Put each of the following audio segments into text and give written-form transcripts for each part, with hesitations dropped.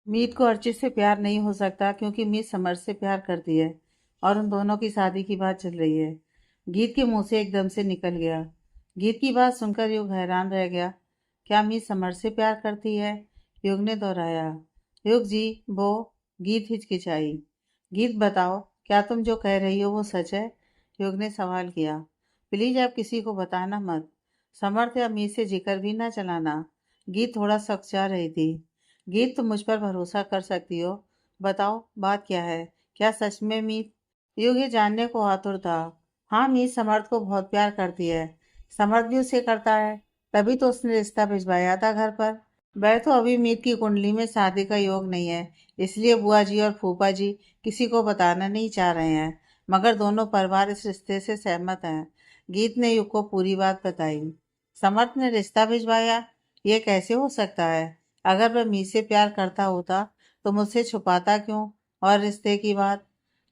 मीत को अर्चित से प्यार नहीं हो सकता क्योंकि मीत समर्थ से प्यार करती है और उन दोनों की शादी की बात चल रही है। गीत के मुंह से एकदम से निकल गया। गीत की बात सुनकर युग हैरान रह गया। क्या मीत समर्थ से प्यार करती है? युग ने दोहराया। युग जी, वो। गीत हिचकिचाई। गीत बताओ, क्या तुम जो कह रही हो वो सच है? युग ने सवाल किया। प्लीज आप किसी को बताना मत। समर्थ या मीत से जिक्र भी ना चलाना। गीत थोड़ा सकचा रही थी। गीत, तुम मुझ पर भरोसा कर सकती हो। बताओ, बात क्या है? क्या सच में मीत? युग ये जानने को आतुर था। हाँ, मीत समर्थ को बहुत प्यार करती है। समर्थ भी उसे करता है। तभी तो उसने रिश्ता भिजवाया था घर पर। वह तो अभी मीत की कुंडली में शादी का योग नहीं है, इसलिए बुआ जी और फूफा जी किसी को बताना नहीं चाह रहे हैं। मगर दोनों परिवार इस रिश्ते से सहमत हैं। गीत ने युग को पूरी बात बताई। समर्थ ने रिश्ता भिजवाया? ये कैसे हो सकता है? अगर वह मीत से प्यार करता होता तो मुझसे छुपाता क्यों? और रिश्ते की बात?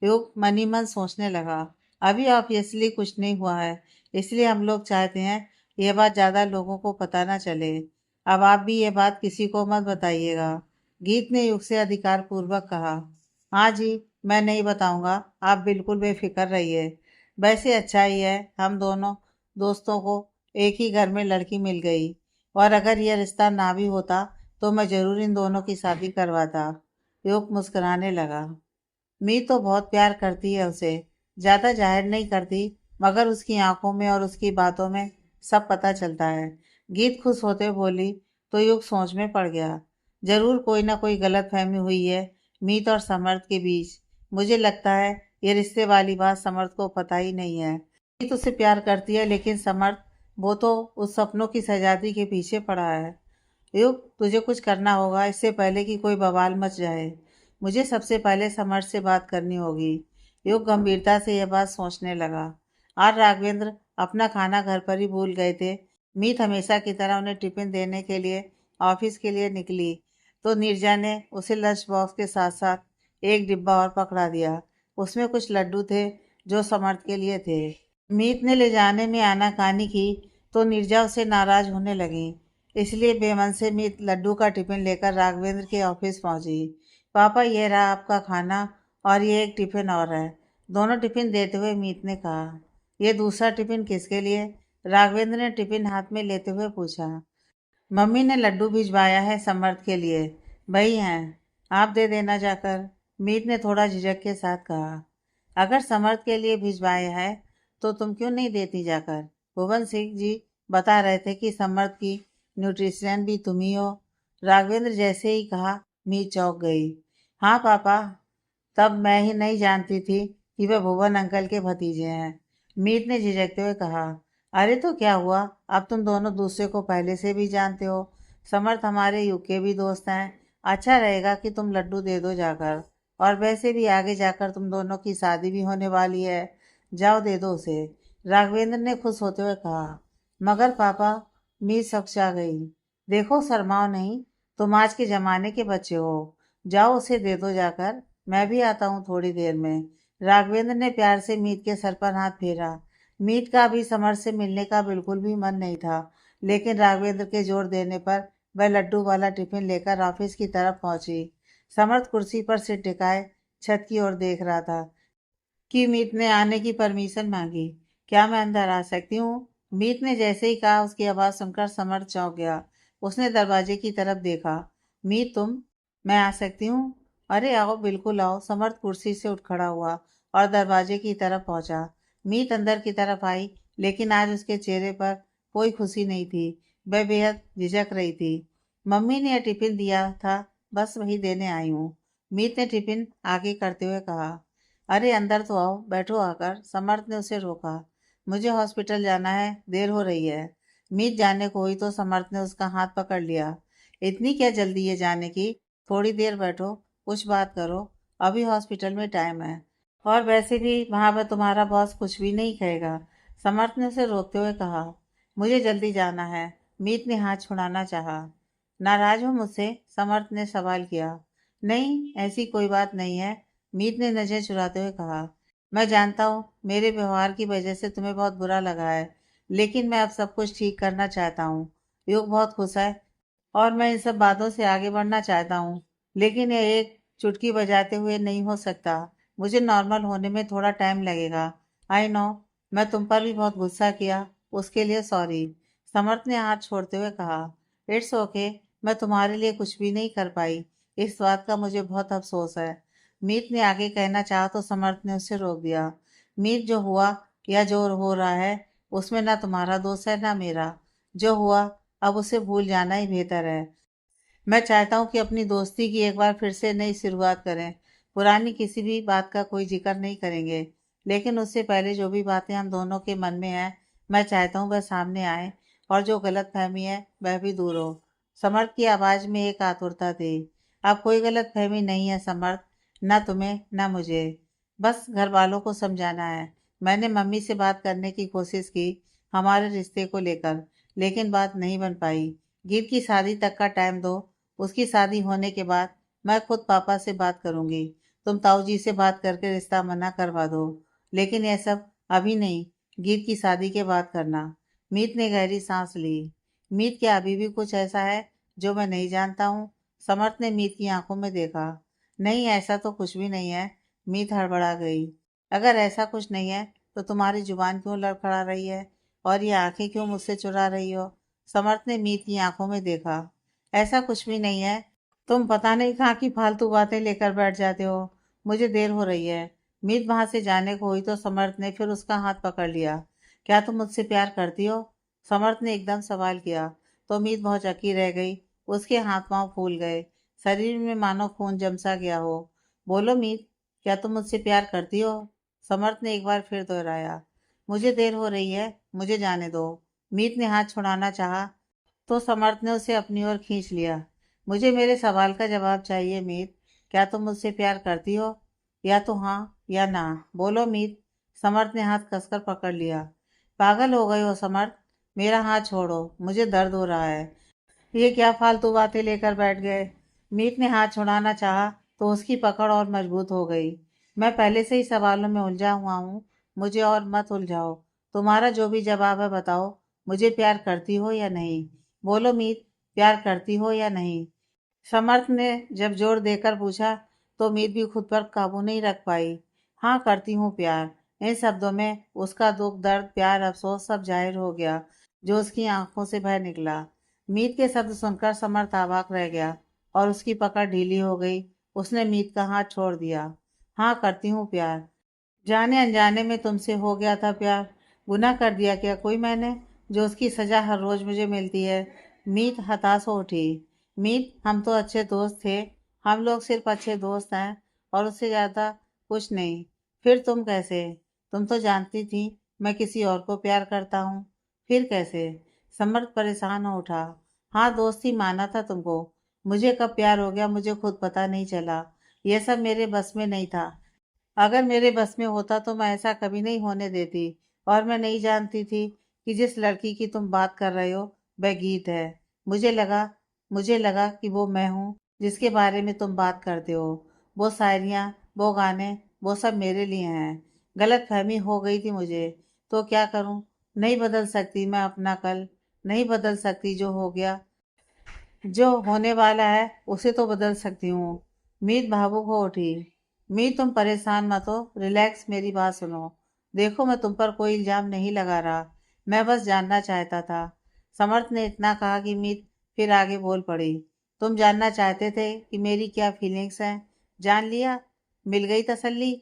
युग मन ही मन सोचने लगा। अभी ऑब्वियसली कुछ नहीं हुआ है, इसलिए हम लोग चाहते हैं यह बात ज्यादा लोगों को पता ना चले। अब आप भी ये बात किसी को मत बताइएगा। गीत ने युग से अधिकार पूर्वक कहा। हाँ जी, मैं नहीं बताऊंगा। आप बिल्कुल बेफिक्र रहिए। वैसे अच्छा ही है, हम दोनों दोस्तों को एक ही घर में लड़की मिल गई। और अगर यह रिश्ता ना भी होता तो मैं जरूर इन दोनों की शादी करवाता। युग मुस्कुराने लगा। मीत तो बहुत प्यार करती है उसे। ज्यादा जाहिर नहीं करती, मगर उसकी आंखों में और उसकी बातों में सब पता चलता है। गीत खुश होते बोली तो युग सोच में पड़ गया। जरूर कोई ना कोई गलत फहमी हुई है मीत और समर्थ के बीच। मुझे लगता है ये रिश्ते वाली बात समर्थ को पता ही नहीं है। मीत उससे प्यार करती है, लेकिन समर्थ, वो तो उस सपनों की सजादी के पीछे पड़ा है। युग, तुझे कुछ करना होगा इससे पहले कि कोई बवाल मच जाए। मुझे सबसे पहले समर्थ से बात करनी होगी। युग गंभीरता से यह बात सोचने लगा। आज राघवेंद्र अपना खाना घर पर ही भूल गए थे। मीत हमेशा की तरह उन्हें टिफिन देने के लिए ऑफिस के लिए निकली तो नीरजा ने उसे लंच बॉक्स के साथ साथ एक डिब्बा और पकड़ा दिया। उसमें कुछ लड्डू थे जो समर्थ के लिए थे। मीत ने ले जाने में आनाकानी की तो नीरजा उससे नाराज होने लगी। इसलिए बेमन से मीत लड्डू का टिफिन लेकर राघवेंद्र के ऑफिस पहुंची। पापा, ये रहा आपका खाना और ये एक टिफिन और है। दोनों टिफिन देते हुए मीत ने कहा। ये दूसरा टिफिन किसके लिए? राघवेंद्र ने टिफिन हाथ में लेते हुए पूछा। मम्मी ने लड्डू भिजवाया है समर्थ के लिए। वही हैं, आप दे देना जाकर। मीत ने थोड़ा झिझक के साथ कहा। अगर समर्थ के लिए भिजवाया है तो तुम क्यों नहीं देती जाकर? भुवन सिंह जी बता रहे थे कि समर्थ की न्यूट्रिशियन भी तुम ही हो। राघवेंद्र जैसे ही कहा, मीत चौंक गई। हाँ पापा, तब मैं ही नहीं जानती थी कि वे भुवन अंकल के भतीजे हैं। मीत ने झिझकते हुए कहा। अरे तो क्या हुआ, अब तुम दोनों दूसरे को पहले से भी जानते हो। समर्थ हमारे युग के भी दोस्त हैं। अच्छा रहेगा कि तुम लड्डू दे दो जाकर। और वैसे भी आगे जाकर तुम दोनों की शादी भी होने वाली है। जाओ दे दो उसे। राघवेंद्र ने खुश होते हुए कहा। मगर पापा, मीत सकचा गई। देखो, शर्माओ नहीं। तुम आज के जमाने के बच्चे हो। जाओ उसे दे दो जाकर। मैं भी आता हूँ थोड़ी देर में। राघवेंद्र ने प्यार से मीत के सर पर हाथ फेरा। मीत का भी समर से मिलने का बिल्कुल भी मन नहीं था, लेकिन राघवेंद्र के जोर देने पर वह लड्डू वाला टिफिन लेकर ऑफिस की तरफ पहुंची। समर्थ कुर्सी पर सिर टिकाए छत की ओर देख रहा था कि मीत ने आने की परमिशन मांगी। क्या मैं अंदर आ सकती हूँ? मीत ने जैसे ही कहा, उसकी आवाज सुनकर समर्थ चौंक गया। उसने दरवाजे की तरफ देखा। मीत, तुम? मैं आ सकती हूँ? अरे आओ, बिल्कुल आओ। समर्थ कुर्सी से उठ खड़ा हुआ और दरवाजे की तरफ पहुंचा। मीत अंदर की तरफ आई, लेकिन आज उसके चेहरे पर कोई खुशी नहीं थी। वह बेहद झिझक रही थी। मम्मी ने यह टिफिन दिया था, बस वही देने आई हूँ। मीत ने टिफिन आगे करते हुए कहा। अरे अंदर तो आओ, बैठो आकर। समर्थ ने उसे रोका। मुझे हॉस्पिटल जाना है, देर हो रही है। मीत जाने को हुई तो समर्थ ने उसका हाथ पकड़ लिया। इतनी क्या जल्दी है जाने की? थोड़ी देर बैठो, कुछ बात करो। अभी हॉस्पिटल में टाइम है। और वैसे भी वहां पर तुम्हारा बॉस कुछ भी नहीं कहेगा। समर्थ ने उसे रोकते हुए कहा। मुझे जल्दी जाना है। मीत ने हाथ छुड़ाना चाहा। नाराज हो मुझसे? समर्थ ने सवाल किया। नहीं, ऐसी कोई बात नहीं है। मीत ने नजर चुराते हुए कहा। मैं जानता हूँ मेरे व्यवहार की वजह से तुम्हें बहुत बुरा लगा है, लेकिन मैं अब सब कुछ ठीक करना चाहता हूँ। युग बहुत खुश है और मैं इन सब बातों से आगे बढ़ना चाहता हूँ। लेकिन ये एक चुटकी बजाते हुए नहीं हो सकता। मुझे नॉर्मल होने में थोड़ा टाइम लगेगा। आई नो, मैं तुम पर भी बहुत गुस्सा किया, उसके लिए सॉरी। समर्थ ने हाथ छोड़ते हुए कहा। इट्स ओके, मैं तुम्हारे लिए कुछ भी नहीं कर पाई, इस बात का मुझे बहुत अफसोस है। मीत ने आगे कहना चाहा तो समर्थ ने उसे रोक दिया। मीत, जो हुआ या जो हो रहा है उसमें ना तुम्हारा दोष है ना मेरा। जो हुआ अब उसे भूल जाना ही बेहतर है। मैं चाहता हूँ कि अपनी दोस्ती की एक बार फिर से नई शुरुआत करें। पुरानी किसी भी बात का कोई जिक्र नहीं करेंगे, लेकिन उससे पहले जो भी बातें हम दोनों के मन में हैं, मैं चाहता हूँ वह सामने आए और जो गलतफहमी है वह भी दूर हो। समर्थ की आवाज़ में एक आतुरता थी। अब कोई गलतफहमी नहीं है समर्थ, ना तुम्हें ना मुझे। बस घर वालों को समझाना है। मैंने मम्मी से बात करने की कोशिश की हमारे रिश्ते को लेकर, लेकिन बात नहीं बन पाई। गीत की शादी तक का टाइम दो, उसकी शादी होने के बाद मैं खुद पापा से बात करूंगी। तुम ताऊ जी से बात करके रिश्ता मना करवा दो, लेकिन यह सब अभी नहीं, गीत की शादी के बाद करना। मीत ने गहरी सांस ली। मीत, क्या अभी भी कुछ ऐसा है जो मैं नहीं जानता हूँ? समर्थ ने मीत की आंखों में देखा। नहीं, ऐसा तो कुछ भी नहीं है। मीत हड़बड़ा गई। अगर ऐसा कुछ नहीं है तो तुम्हारी जुबान क्यों लड़खड़ा रही है और ये आंखें क्यों मुझसे चुरा रही हो? समर्थ ने मीत की आंखों में देखा। ऐसा कुछ भी नहीं है। तुम पता नहीं कहाँ की फालतू बातें लेकर बैठ जाते हो। मुझे देर हो रही है। मीत वहां से जाने को हुई तो समर्थ ने फिर उसका हाथ पकड़ लिया। क्या तुम मुझसे प्यार करती हो? समर्थ ने एकदम सवाल किया तो मीत बहुत अकी रह गई। उसके हाथ पांव फूल गए, शरीर में मानो खून जमसा गया हो। बोलो मीत, क्या तुम मुझसे प्यार करती हो? समर्थ ने एक बार फिर दोहराया। मुझे देर हो रही है, मुझे जाने दो। मीत ने हाथ छुड़ाना चाहा तो समर्थ ने उसे अपनी ओर खींच लिया। मुझे मेरे सवाल का जवाब चाहिए मीत। क्या तुम मुझसे प्यार करती हो? या तो हाँ या ना। बोलो मीत। समर्थ ने हाथ कसकर पकड़ लिया। पागल हो गए हो समर्थ? मेरा हाथ छोड़ो, मुझे दर्द हो रहा है। ये क्या फालतू बातें लेकर बैठ गए? मीत ने हाथ छुड़ाना चाहा तो उसकी पकड़ और मजबूत हो गई। मैं पहले से ही सवालों में उलझा हुआ हूँ, मुझे और मत उलझाओ। तुम्हारा जो भी जवाब है बताओ। मुझे प्यार करती हो या नहीं? बोलो मीत, प्यार करती हो या नहीं? समर्थ ने जब जोर देकर पूछा तो मीत भी खुद पर काबू नहीं रख पाई। हाँ, करती हूँ प्यार। इन शब्दों में उसका दुख, दर्द, प्यार, अफसोस सब जाहिर हो गया, जो उसकी आंखों से बह निकला। मीत के शब्द सुनकर समर्थ अवाक रह गया और उसकी पकड़ ढीली हो गई। उसने मीत का हाथ छोड़ दिया। हाँ, करती हूँ प्यार। जाने अनजाने में तुमसे हो गया था प्यार। गुनाह कर दिया क्या कोई मैंने, जो उसकी सजा हर रोज मुझे मिलती है? मीत हताश हो उठी। मीत, हम तो अच्छे दोस्त थे। हम लोग सिर्फ अच्छे दोस्त हैं और उससे ज्यादा कुछ नहीं। फिर तुम कैसे? तुम तो जानती थी मैं किसी और को प्यार करता हूँ। फिर कैसे? समर्थ परेशान हो उठा। हाँ, दोस्ती माना था तुमको। मुझे कब प्यार हो गया मुझे खुद पता नहीं चला। यह सब मेरे बस में नहीं था। अगर मेरे बस में होता तो मैं ऐसा कभी नहीं होने देती। और मैं नहीं जानती थी कि जिस लड़की की तुम बात कर रहे हो वह गीत है। मुझे लगा मुझे लगा कि वो मैं हूँ जिसके बारे में तुम बात करते हो। वो शायरियाँ, वो गाने, वो सब मेरे लिए हैं। गलत फहमी हो गई थी मुझे। तो क्या करूँ? नहीं बदल सकती मैं अपना कल। नहीं बदल सकती जो हो गया। जो होने वाला है उसे तो बदल सकती हूँ। मीत भावुक हो उठी। मीत, तुम परेशान मत हो, रिलैक्स, मेरी बात सुनो। देखो, मैं तुम पर कोई इल्जाम नहीं लगा रहा, मैं बस जानना चाहता था। समर्थ ने इतना कहा कि मीत फिर आगे बोल पड़ी। तुम जानना चाहते थे कि मेरी क्या फीलिंग्स हैं? जान लिया, मिल गई तसल्ली।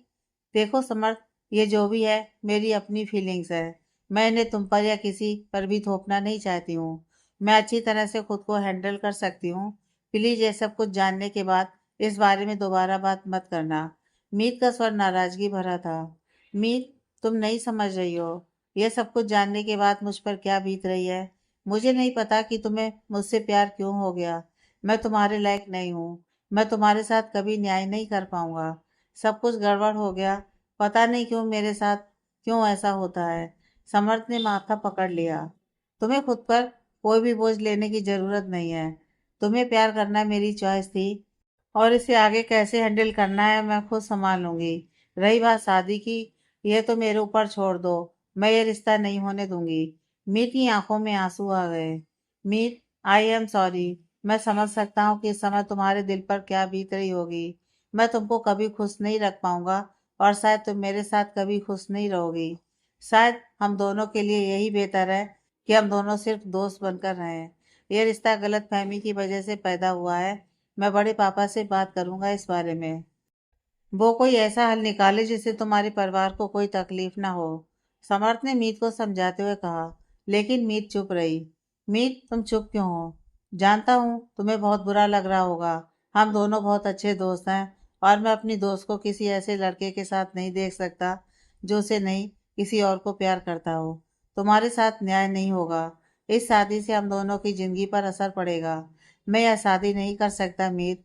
देखो समर्थ, ये जो भी है मेरी अपनी फीलिंग्स है। मैं इन्हें तुम पर या किसी पर भी थोपना नहीं चाहती हूँ। मैं अच्छी तरह से खुद को हैंडल कर सकती हूँ। प्लीज, ये सब कुछ जानने के बाद इस बारे में दोबारा बात मत करना। मीत का स्वर नाराजगी भरा था। मीत, तुम नहीं समझ रही हो। यह सब कुछ जानने के बाद मुझ पर क्या बीत रही है। मुझे नहीं पता कि तुम्हें मुझसे प्यार क्यों हो गया। मैं तुम्हारे लायक नहीं हूँ। मैं तुम्हारे साथ कभी न्याय नहीं कर पाऊंगा। सब कुछ गड़बड़ हो गया। पता नहीं क्यों मेरे साथ, क्यों ऐसा होता है। समर्थ ने माथा पकड़ लिया। तुम्हें खुद पर कोई भी बोझ लेने की जरूरत नहीं है। तुम्हें प्यार करना मेरी चॉइस थी और इसे आगे कैसे हैंडल करना है मैं खुद संभाल लूंगी। रही बात शादी की, यह तो मेरे ऊपर छोड़ दो। मैं ये रिश्ता नहीं होने दूंगी। मीत की आंखों में आंसू आ गए। मीत, आई एम सॉरी। मैं समझ सकता हूँ कि इस समय तुम्हारे दिल पर क्या बीत रही होगी। मैं तुमको कभी खुश नहीं रख पाऊंगा और शायद तुम मेरे साथ कभी खुश नहीं रहोगी। शायद हम दोनों के लिए यही बेहतर है कि हम दोनों सिर्फ दोस्त बनकर रहें। यह रिश्ता गलतफहमी की वजह से पैदा हुआ है। मैं बड़े पापा से बात करूंगा इस बारे में। वो कोई ऐसा हल निकाले जिससे तुम्हारे परिवार को कोई तकलीफ ना हो। समर्थ ने मीत को समझाते हुए कहा। लेकिन मीत चुप रही। मीत, तुम चुप क्यों हो? जानता हूँ तुम्हें बहुत बुरा लग रहा होगा। हम दोनों बहुत अच्छे दोस्त हैं और मैं अपनी दोस्त को किसी ऐसे लड़के के साथ नहीं देख सकता जो उसे नहीं किसी और को प्यार करता हो। तुम्हारे साथ न्याय नहीं होगा। इस शादी से हम दोनों की जिंदगी पर असर पड़ेगा। मैं यह शादी नहीं कर सकता मीत।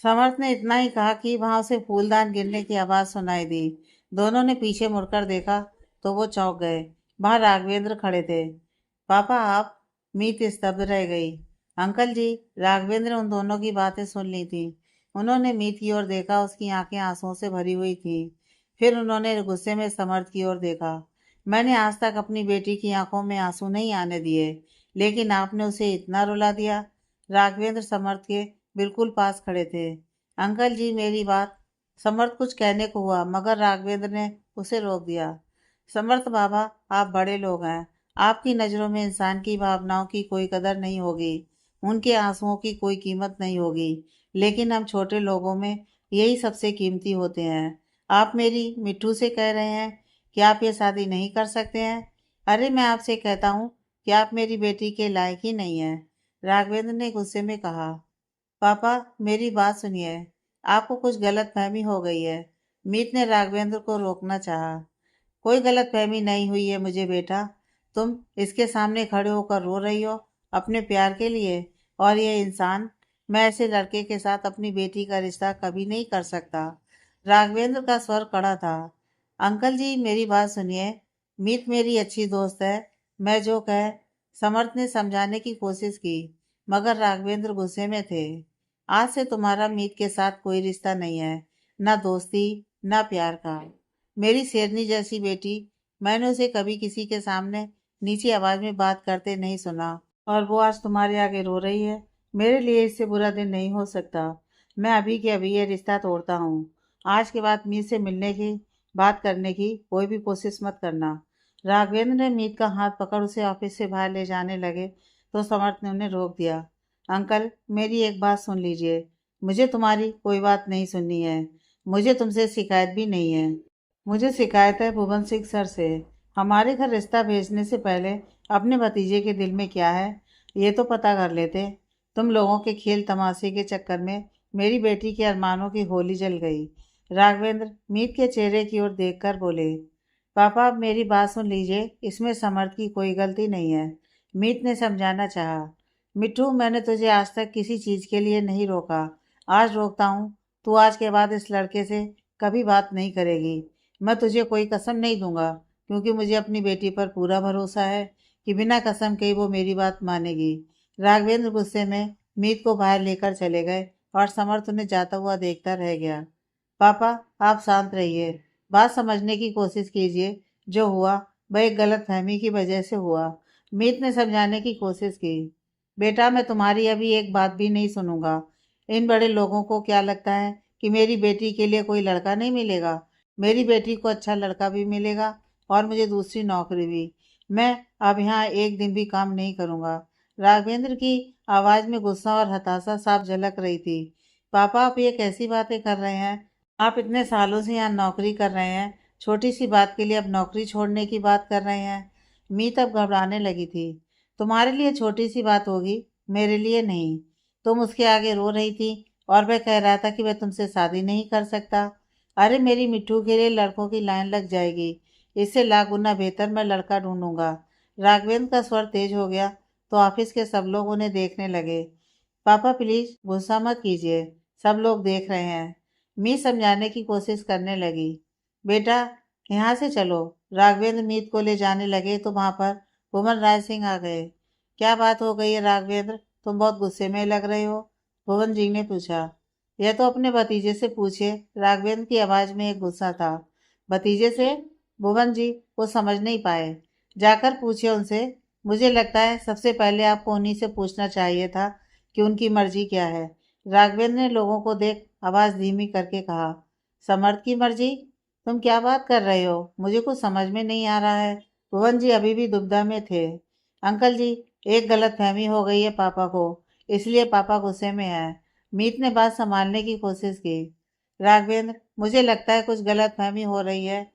समर्थ ने इतना ही कहा कि वहां उसे फूलदान गिरने की आवाज सुनाई दी। दोनों ने पीछे मुड़कर देखा तो वो चौंक गए। वहां राघवेंद्र खड़े थे। पापा, आप? मीत स्तब्ध रह गई। अंकल जी। राघवेंद्र ने उन दोनों की बातें सुन ली थी। उन्होंने मीत की ओर देखा। उसकी आंखें आंसुओं से भरी हुई थी। फिर उन्होंने गुस्से में समर्थ की ओर देखा। मैंने आज तक अपनी बेटी की आंखों में आंसू नहीं आने दिए, लेकिन आपने उसे इतना रुला दिया। राघवेंद्र समर्थ के बिल्कुल पास खड़े थे। अंकल जी, मेरी बात। समर्थ कुछ कहने को हुआ मगर राघवेंद्र ने उसे रोक दिया। समर्थ बाबा, आप बड़े लोग हैं। आपकी नज़रों में इंसान की भावनाओं की कोई कदर नहीं होगी, उनके आंसुओं की कोई कीमत नहीं होगी, लेकिन हम छोटे लोगों में यही सबसे कीमती होते हैं। आप मेरी मिट्ठू से कह रहे हैं कि आप ये शादी नहीं कर सकते हैं? अरे, मैं आपसे कहता हूँ कि आप मेरी बेटी के लायक ही नहीं हैं। राघवेंद्र ने गुस्से में कहा। पापा, मेरी बात सुनिए। आपको कुछ गलतफहमी हो गई है। मीत ने राघवेंद्र को रोकना चाहा। कोई गलतफहमी नहीं हुई है मुझे बेटा। तुम इसके सामने खड़े होकर रो रही हो अपने प्यार के लिए, और ये इंसान। मैं ऐसे लड़के के साथ अपनी बेटी का रिश्ता कभी नहीं कर सकता। राघवेंद्र का स्वर कड़ा था। अंकल जी, मेरी बात सुनिए। मीत मेरी अच्छी दोस्त है। मैं जो कहे। समर्थ ने समझाने की कोशिश की, मगर राघवेंद्र गुस्से में थे। आज से तुम्हारा मीत के साथ कोई रिश्ता नहीं है, ना दोस्ती, ना प्यार का। मेरी शेरनी जैसी बेटी, मैंने उसे कभी किसी के सामने नीची आवाज में बात करते नहीं सुना, और वो आज तुम्हारे आगे रो रही है। मेरे लिए इससे बुरा दिन नहीं हो सकता। मैं अभी के अभी ये रिश्ता तोड़ता हूँ। आज के बाद मीत से मिलने की, बात करने की कोई भी कोशिश मत करना। राघवेंद्र ने मीत का हाथ पकड़ उसे ऑफिस से बाहर ले जाने लगे तो समर्थ ने उन्हें रोक दिया। अंकल, मेरी एक बात सुन लीजिए। मुझे तुम्हारी कोई बात नहीं सुननी है। मुझे तुमसे शिकायत भी नहीं है। मुझे शिकायत है भुवन सिंह सर से। हमारे घर रिश्ता भेजने से पहले अपने भतीजे के दिल में क्या है, ये तो पता कर लेते। तुम लोगों के खेल तमाशे के चक्कर में मेरी बेटी के अरमानों की होली जल गई। राघवेंद्र मीत के चेहरे की ओर देखकर बोले। पापा, आप मेरी बात सुन लीजिए। इसमें समर्थ की कोई गलती नहीं है। मीत ने समझाना चाहा। मिट्टू, मैंने तुझे आज तक किसी चीज़ के लिए नहीं रोका। आज रोकता हूँ। तू आज के बाद इस लड़के से कभी बात नहीं करेगी। मैं तुझे कोई कसम नहीं दूंगा, क्योंकि मुझे अपनी बेटी पर पूरा भरोसा है कि बिना कसम के ही वो मेरी बात मानेगी। राघवेंद्र गुस्से में मीत को बाहर लेकर चले गए और समर्थ उन्हें जाता हुआ देखता रह गया। पापा, आप शांत रहिए। बात समझने की कोशिश कीजिए। जो हुआ वह एक गलत फहमी की वजह से हुआ। मीत ने समझाने की कोशिश की। बेटा, मैं तुम्हारी अभी एक बात भी नहीं सुनूंगा। इन बड़े लोगों को क्या लगता है कि मेरी बेटी के लिए कोई लड़का नहीं मिलेगा? मेरी बेटी को अच्छा लड़का भी मिलेगा और मुझे दूसरी नौकरी भी। मैं अब यहाँ एक दिन भी काम नहीं करूँगा। राघवेंद्र की आवाज़ में गुस्सा और हताशा साफ झलक रही थी। पापा, आप ये कैसी बातें कर रहे हैं? आप इतने सालों से यहाँ नौकरी कर रहे हैं, छोटी सी बात के लिए अब नौकरी छोड़ने की बात कर रहे हैं। मीत अब घबराने लगी थी। तुम्हारे लिए छोटी सी बात होगी, मेरे लिए नहीं। तुम उसके आगे रो रही थी और वह कह रहा था कि वह तुमसे शादी नहीं कर सकता। अरे, मेरी मिट्टू के लिए लड़कों की लाइन लग जाएगी। इससे लाख गुना बेहतर मैं लड़का ढूंढूंगा। राघवेंद्र का स्वर तेज हो गया तो ऑफिस के सब लोग उन्हें देखने लगे। पापा, प्लीज गुस्सा मत कीजिए। सब लोग देख रहे हैं। मीत समझाने की कोशिश करने लगी। बेटा, यहाँ से चलो। राघवेंद्र मीत को ले जाने लगे तो वहां पर भुवन राय सिंह आ गए। क्या बात हो गई है राघवेंद्र? तुम बहुत गुस्से में लग रहे हो। भुवन जी ने पूछा। यह तो अपने भतीजे से पूछिए। राघवेंद्र की आवाज में एक गुस्सा था। भतीजे से? भुवन जी, वो समझ नहीं पाए। जाकर पूछिए उनसे। मुझे लगता है सबसे पहले आपको उन्हीं से पूछना चाहिए था कि उनकी मर्जी क्या है। राघवेंद्र ने लोगों को देख आवाज धीमी करके कहा, समर्थ की मर्जी? तुम क्या बात कर रहे हो? मुझे कुछ समझ में नहीं आ रहा है। भुवन जी अभी भी दुविधा में थे। अंकल जी, एक गलतफहमी हो गई है पापा को, इसलिए पापा गुस्से में है। मीत ने बात संभालने की कोशिश की। राघवेंद्र, मुझे लगता है कुछ गलतफहमी हो रही है।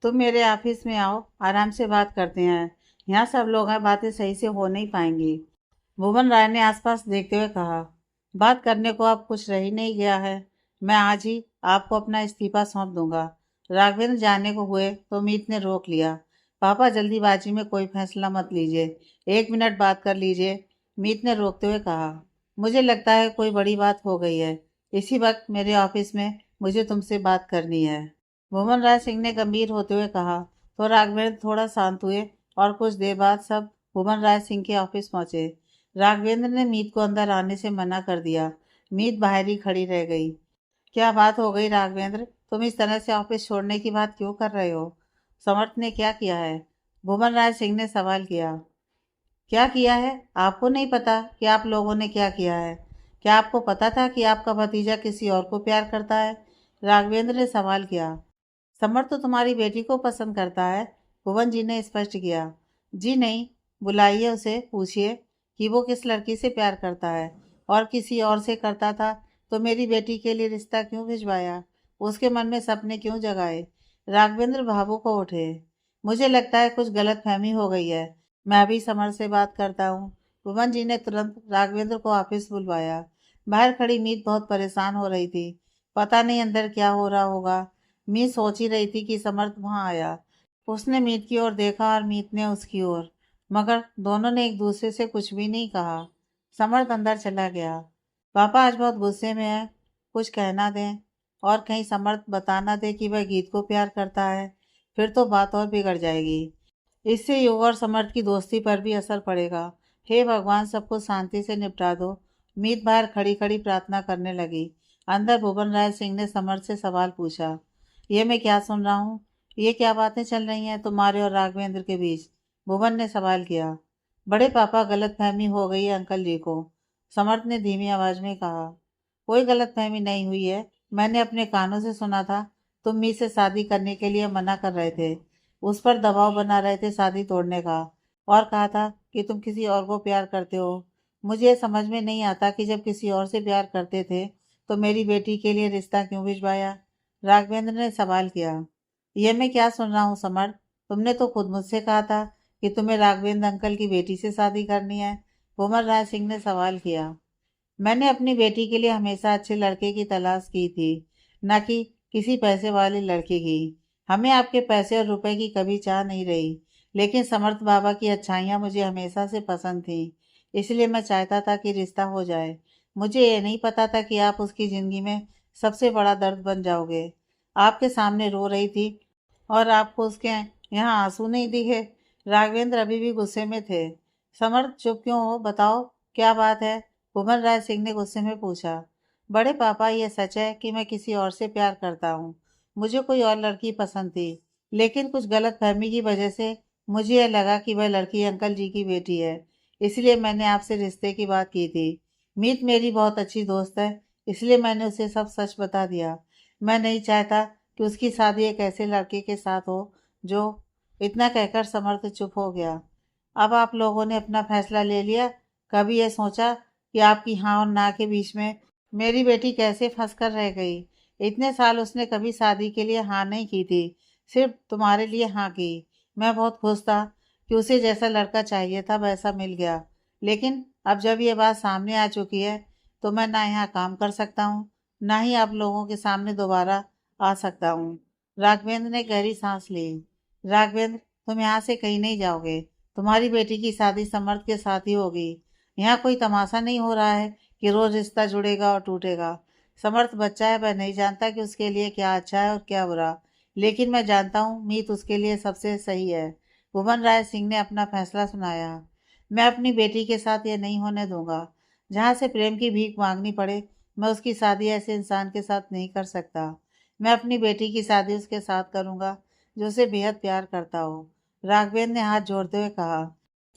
तुम मेरे ऑफिस में आओ, आराम से बात करते हैं। यहाँ सब लोग हैं, बातें सही से हो नहीं पाएंगी। भुवन राय ने आसपास देखते हुए कहा, बात करने को अब कुछ रह ही नहीं गया है। मैं आज ही आपको अपना इस्तीफा सौंप दूंगा। राघवेंद्र जाने को हुए तो मीत ने रोक लिया। पापा, जल्दीबाजी में कोई फैसला मत लीजिए, 1 मिनट बात कर लीजिए। मीत ने रोकते हुए कहा, मुझे लगता है कोई बड़ी बात हो गई है। इसी वक्त मेरे ऑफिस में मुझे तुमसे बात करनी है। भुवन राय सिंह ने गंभीर होते हुए कहा। तो राघवेंद्र थोड़ा शांत हुए और कुछ देर बाद सब भुवन राय सिंह के ऑफिस पहुंचे। राघवेंद्र ने मीत को अंदर आने से मना कर दिया। मीत बाहर ही खड़ी रह गई। क्या बात हो गई राघवेंद्र? तुम इस तरह से ऑफिस छोड़ने की बात क्यों कर रहे हो? समर्थ ने क्या किया है? भुवन राय सिंह ने सवाल किया। क्या किया है? आपको नहीं पता कि आप लोगों ने क्या किया है? क्या आपको पता था कि आपका भतीजा किसी और को प्यार करता है? राघवेंद्र ने सवाल किया। समर्थ तो तुम्हारी बेटी को पसंद करता है, भुवन जी ने स्पष्ट किया। जी नहीं, बुलाइए उसे, पूछिए कि वो किस लड़की से प्यार करता है, और किसी और से करता था तो मेरी बेटी के लिए रिश्ता क्यों भिजवाया? उसके मन में सपने क्यों जगाए? राघवेंद्र भावुक हो उठे। मुझे लगता है कुछ गलतफहमी हो गई है। मैं अभी समर से बात करता हूँ। भुवन जी ने तुरंत राघवेंद्र को ऑफिस बुलवाया। बाहर खड़ी मीत बहुत परेशान हो रही थी। पता नहीं अंदर क्या हो रहा होगा। मीत सोच ही रही थी कि समर्थ वहां आया। उसने मीत की ओर देखा और मीत ने उसकी ओर, मगर दोनों ने एक दूसरे से कुछ भी नहीं कहा। समर्थ अंदर चला गया। पापा आज बहुत गुस्से में है, कुछ कहना दें। और कहीं समर्थ बता ना दे कि वह गीत को प्यार करता है, फिर तो बात और बिगड़ जाएगी। इससे युग और समर्थ की दोस्ती पर भी असर पड़ेगा। हे भगवान, सबको शांति से निपटा दो। मीत बाहर खड़ी खड़ी प्रार्थना करने लगी। अंदर भुवन राय सिंह ने समर्थ से सवाल पूछा। ये मैं क्या सुन रहा हूँ? ये क्या बातें चल रही हैं तुम्हारे और राघवेंद्र के बीच? भुवन ने सवाल किया। बड़े पापा, गलतफहमी हो गई है अंकल जी को, समर्थ ने धीमी आवाज में कहा। कोई गलतफहमी नहीं हुई है। मैंने अपने कानों से सुना था, तुम मीत से शादी करने के लिए मना कर रहे थे, उस पर दबाव बना रहे थे शादी तोड़ने का, और कहा था कि तुम किसी और को प्यार करते हो। मुझे ये समझ में नहीं आता कि जब किसी और से प्यार करते थे तो मेरी बेटी के लिए रिश्ता क्यों भिजवाया? राघवेंद्र ने सवाल किया। यह मैं क्या सुन रहा हूँ समर्थ? तुमने तो खुद मुझसे कहा था कि तुम्हें राघवेंद्र अंकल की बेटी से शादी करनी है। भूमर राय सिंह ने सवाल किया। मैंने अपनी बेटी के लिए हमेशा अच्छे लड़के की तलाश की थी, न कि किसी पैसे वाले लड़के की। हमें आपके पैसे और रुपए की कभी चाह नहीं रही, लेकिन समर्थ बाबा की अच्छाइयाँ मुझे हमेशा से पसंद थी, इसलिए मैं चाहता था कि रिश्ता हो जाए। मुझे ये नहीं पता था कि आप उसकी ज़िंदगी में सबसे बड़ा दर्द बन जाओगे। आपके सामने रो रही थी और आपको उसके यहाँ आंसू नहीं दिखे। राघवेंद्र अभी भी गुस्से में थे। समर्थ, चुप क्यों हो? बताओ, क्या बात है? भूमन राय सिंह ने गुस्से में पूछा। बड़े पापा, ये सच है कि मैं किसी और से प्यार करता हूँ। मुझे कोई और लड़की पसंद थी, लेकिन कुछ गलत फहमी की वजह से मुझे यह लगा कि वह लड़की अंकल जी की बेटी है, इसलिए मैंने आपसे रिश्ते की बात की थी। मीत मेरी बहुत अच्छी दोस्त है, इसलिए मैंने उसे सब सच बता दिया। मैं नहीं चाहता कि उसकी शादी एक ऐसे लड़के के साथ हो जो... इतना कहकर समर्थ चुप हो गया। अब आप लोगों ने अपना फैसला ले लिया? कभी ये सोचा कि आपकी हाँ और ना के बीच में मेरी बेटी कैसे फंस कर रह गई? इतने साल उसने कभी शादी के लिए हाँ नहीं की थी, सिर्फ तुम्हारे लिए हाँ की। मैं बहुत खुश था कि उसे जैसा लड़का चाहिए था वैसा मिल गया, लेकिन अब जब ये बात सामने आ चुकी है तो मैं ना यहाँ काम कर सकता हूँ, ना ही आप लोगों के सामने दोबारा आ सकता हूँ। राघवेंद्र ने गहरी सांस ली। राघवेंद्र, तुम यहाँ से कहीं नहीं जाओगे। तुम्हारी बेटी की शादी समर्थ के साथ ही होगी। यहाँ कोई तमाशा नहीं हो रहा है कि रोज रिश्ता जुड़ेगा और टूटेगा। समर्थ बच्चा है, वह नहीं जानता कि उसके लिए क्या अच्छा है और क्या बुरा, लेकिन मैं जानता हूँ मीत उसके लिए सबसे सही है। भुवन राय सिंह ने अपना फैसला सुनाया। मैं अपनी बेटी के साथ ये नहीं होने दूंगा। जहाँ से प्रेम की भीख मांगनी पड़े, मैं उसकी शादी ऐसे इंसान के साथ नहीं कर सकता। मैं अपनी बेटी की शादी उसके साथ करूंगा जो उसे बेहद प्यार करता हो। राघवेंद्र ने हाथ जोड़ते हुए कहा।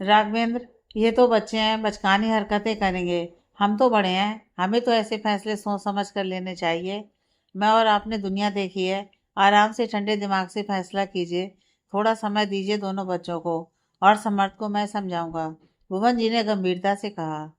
राघवेंद्र, ये तो बच्चे हैं, बचकानी हरकतें करेंगे। हम तो बड़े हैं, हमें तो ऐसे फैसले सोच समझ कर लेने चाहिए। मैं और आपने दुनिया देखी है। आराम से ठंडे दिमाग से फैसला कीजिए। थोड़ा समय दीजिए दोनों बच्चों को, और समर्थ को मैं समझाऊंगा। भुवन जी ने गंभीरता से कहा।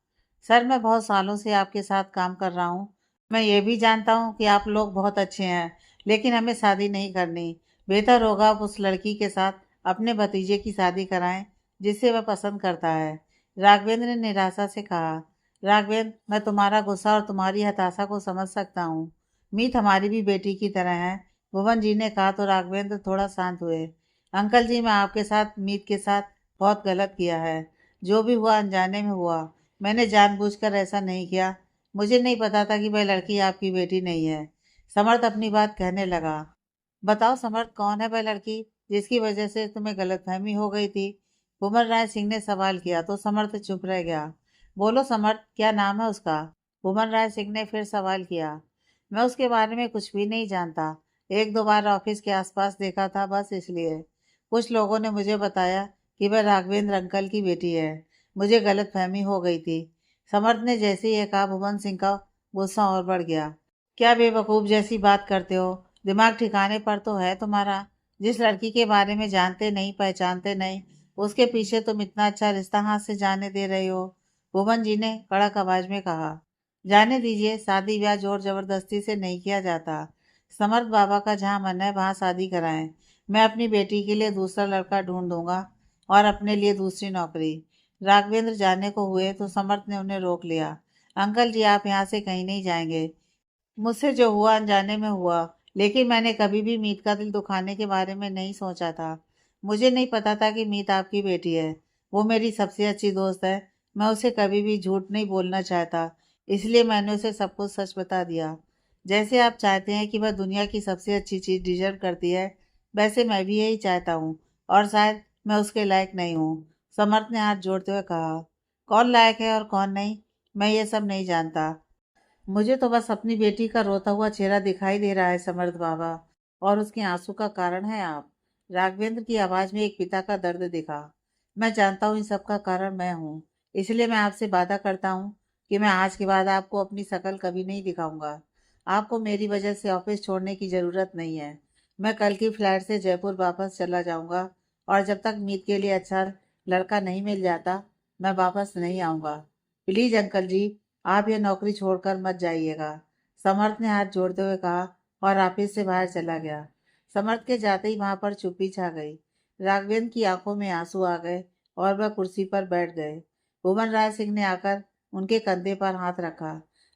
सर, मैं बहुत सालों से आपके साथ काम कर रहा हूँ। मैं ये भी जानता हूँ कि आप लोग बहुत अच्छे हैं, लेकिन हमें शादी नहीं करनी। बेहतर होगा आप उस लड़की के साथ अपने भतीजे की शादी कराएं जिसे वह पसंद करता है। राघवेंद्र ने निराशा से कहा। राघवेंद्र, मैं तुम्हारा गुस्सा और तुम्हारी हताशा को समझ सकता हूँ। मीत हमारी भी बेटी की तरह है। भुवन जी ने कहा तो राघवेंद्र थोड़ा शांत हुए। अंकल जी, मैं आपके साथ मीत के साथ बहुत गलत किया है। जो भी हुआ अनजाने में हुआ। मैंने जानबूझकर ऐसा नहीं किया। मुझे नहीं पता था कि वह लड़की आपकी बेटी नहीं है। समर्थ अपनी बात कहने लगा। बताओ समर्थ, कौन है वह लड़की जिसकी वजह से तुम्हें गलतफहमी हो गई थी? भूमर राय सिंह ने सवाल किया तो समर्थ चुप रह गया। बोलो समर्थ, क्या नाम है उसका? भूमर राय सिंह ने फिर सवाल किया। मैं उसके बारे में कुछ भी नहीं जानता। एक दो बार ऑफिस के आसपास देखा था, बस इसलिए। कुछ लोगों ने मुझे बताया कि वह राघवेंद्र अंकल की बेटी है। मुझे गलतफहमी हो गई थी। समर्थ ने जैसे ही ये कहा, भुवन सिंह का गुस्सा और बढ़ गया। क्या बेवकूफ़ जैसी बात करते हो? दिमाग ठिकाने पर तो है तुम्हारा? जिस लड़की के बारे में जानते नहीं पहचानते नहीं, उसके पीछे तुम इतना अच्छा रिश्ता हाथ से जाने दे रहे हो। भुवन जी ने कड़क आवाज में कहा। जाने दीजिए, शादी ब्याह जोर जबरदस्ती से नहीं किया जाता। समर्थ बाबा का जहाँ मन है वहाँ शादी कराएं। मैं अपनी बेटी के लिए दूसरा लड़का ढूंढ दूंगा, और अपने लिए दूसरी नौकरी। राघवेंद्र जाने को हुए तो समर्थ ने उन्हें रोक लिया। अंकल जी, आप यहाँ से कहीं नहीं जाएंगे। मुझसे जो हुआ अनजाने में हुआ, लेकिन मैंने कभी भी मीत का दिल दुखाने के बारे में नहीं सोचा था। मुझे नहीं पता था कि मीत आपकी बेटी है। वो मेरी सबसे अच्छी दोस्त है। मैं उसे कभी भी झूठ नहीं बोलना चाहता, इसलिए मैंने उसे सब कुछ सच बता दिया। जैसे आप चाहते हैं कि वह दुनिया की सबसे अच्छी चीज़ डिजर्व करती है, वैसे मैं भी यही चाहता हूँ, और शायद मैं उसके लायक नहीं हूँ। समर्थ ने हाथ जोड़ते हुए कहा। कौन लायक है और कौन नहीं, मैं ये सब नहीं जानता। मुझे तो बस अपनी बेटी का रोता हुआ चेहरा दिखाई दे रहा है समर्थ बाबा, और उसके आंसू का कारण है आप। राघवेंद्र की आवाज में एक पिता का दर्द दिखा। मैं जानता हूँ इन सब का कारण मैं हूँ, इसलिए मैं आपसे वादा करता हूँ कि मैं आज के बाद आपको अपनी शकल कभी नहीं दिखाऊंगा। आपको मेरी वजह से ऑफिस छोड़ने की ज़रूरत नहीं है। मैं कल की फ्लाइट से जयपुर वापस चला जाऊंगा, और जब तक मीत के लिए अच्छा लड़का नहीं मिल जाता, मैं वापस नहीं आऊंगा। प्लीज़ अंकल जी, आप ये नौकरी छोड़कर मत जाइएगा। समर्थ ने हाथ जोड़ते हुए कहा, और ऑफिस से बाहर चला गया। समर्थ के जाते ही वहां पर चुप्पी छा गई। राघवेंद्र की आंखों में आंसू आ गए, और वह कुर्सी पर बैठ गए। भुवन राय सिंह ने आकर उनके कंधे पर हाथ रखा।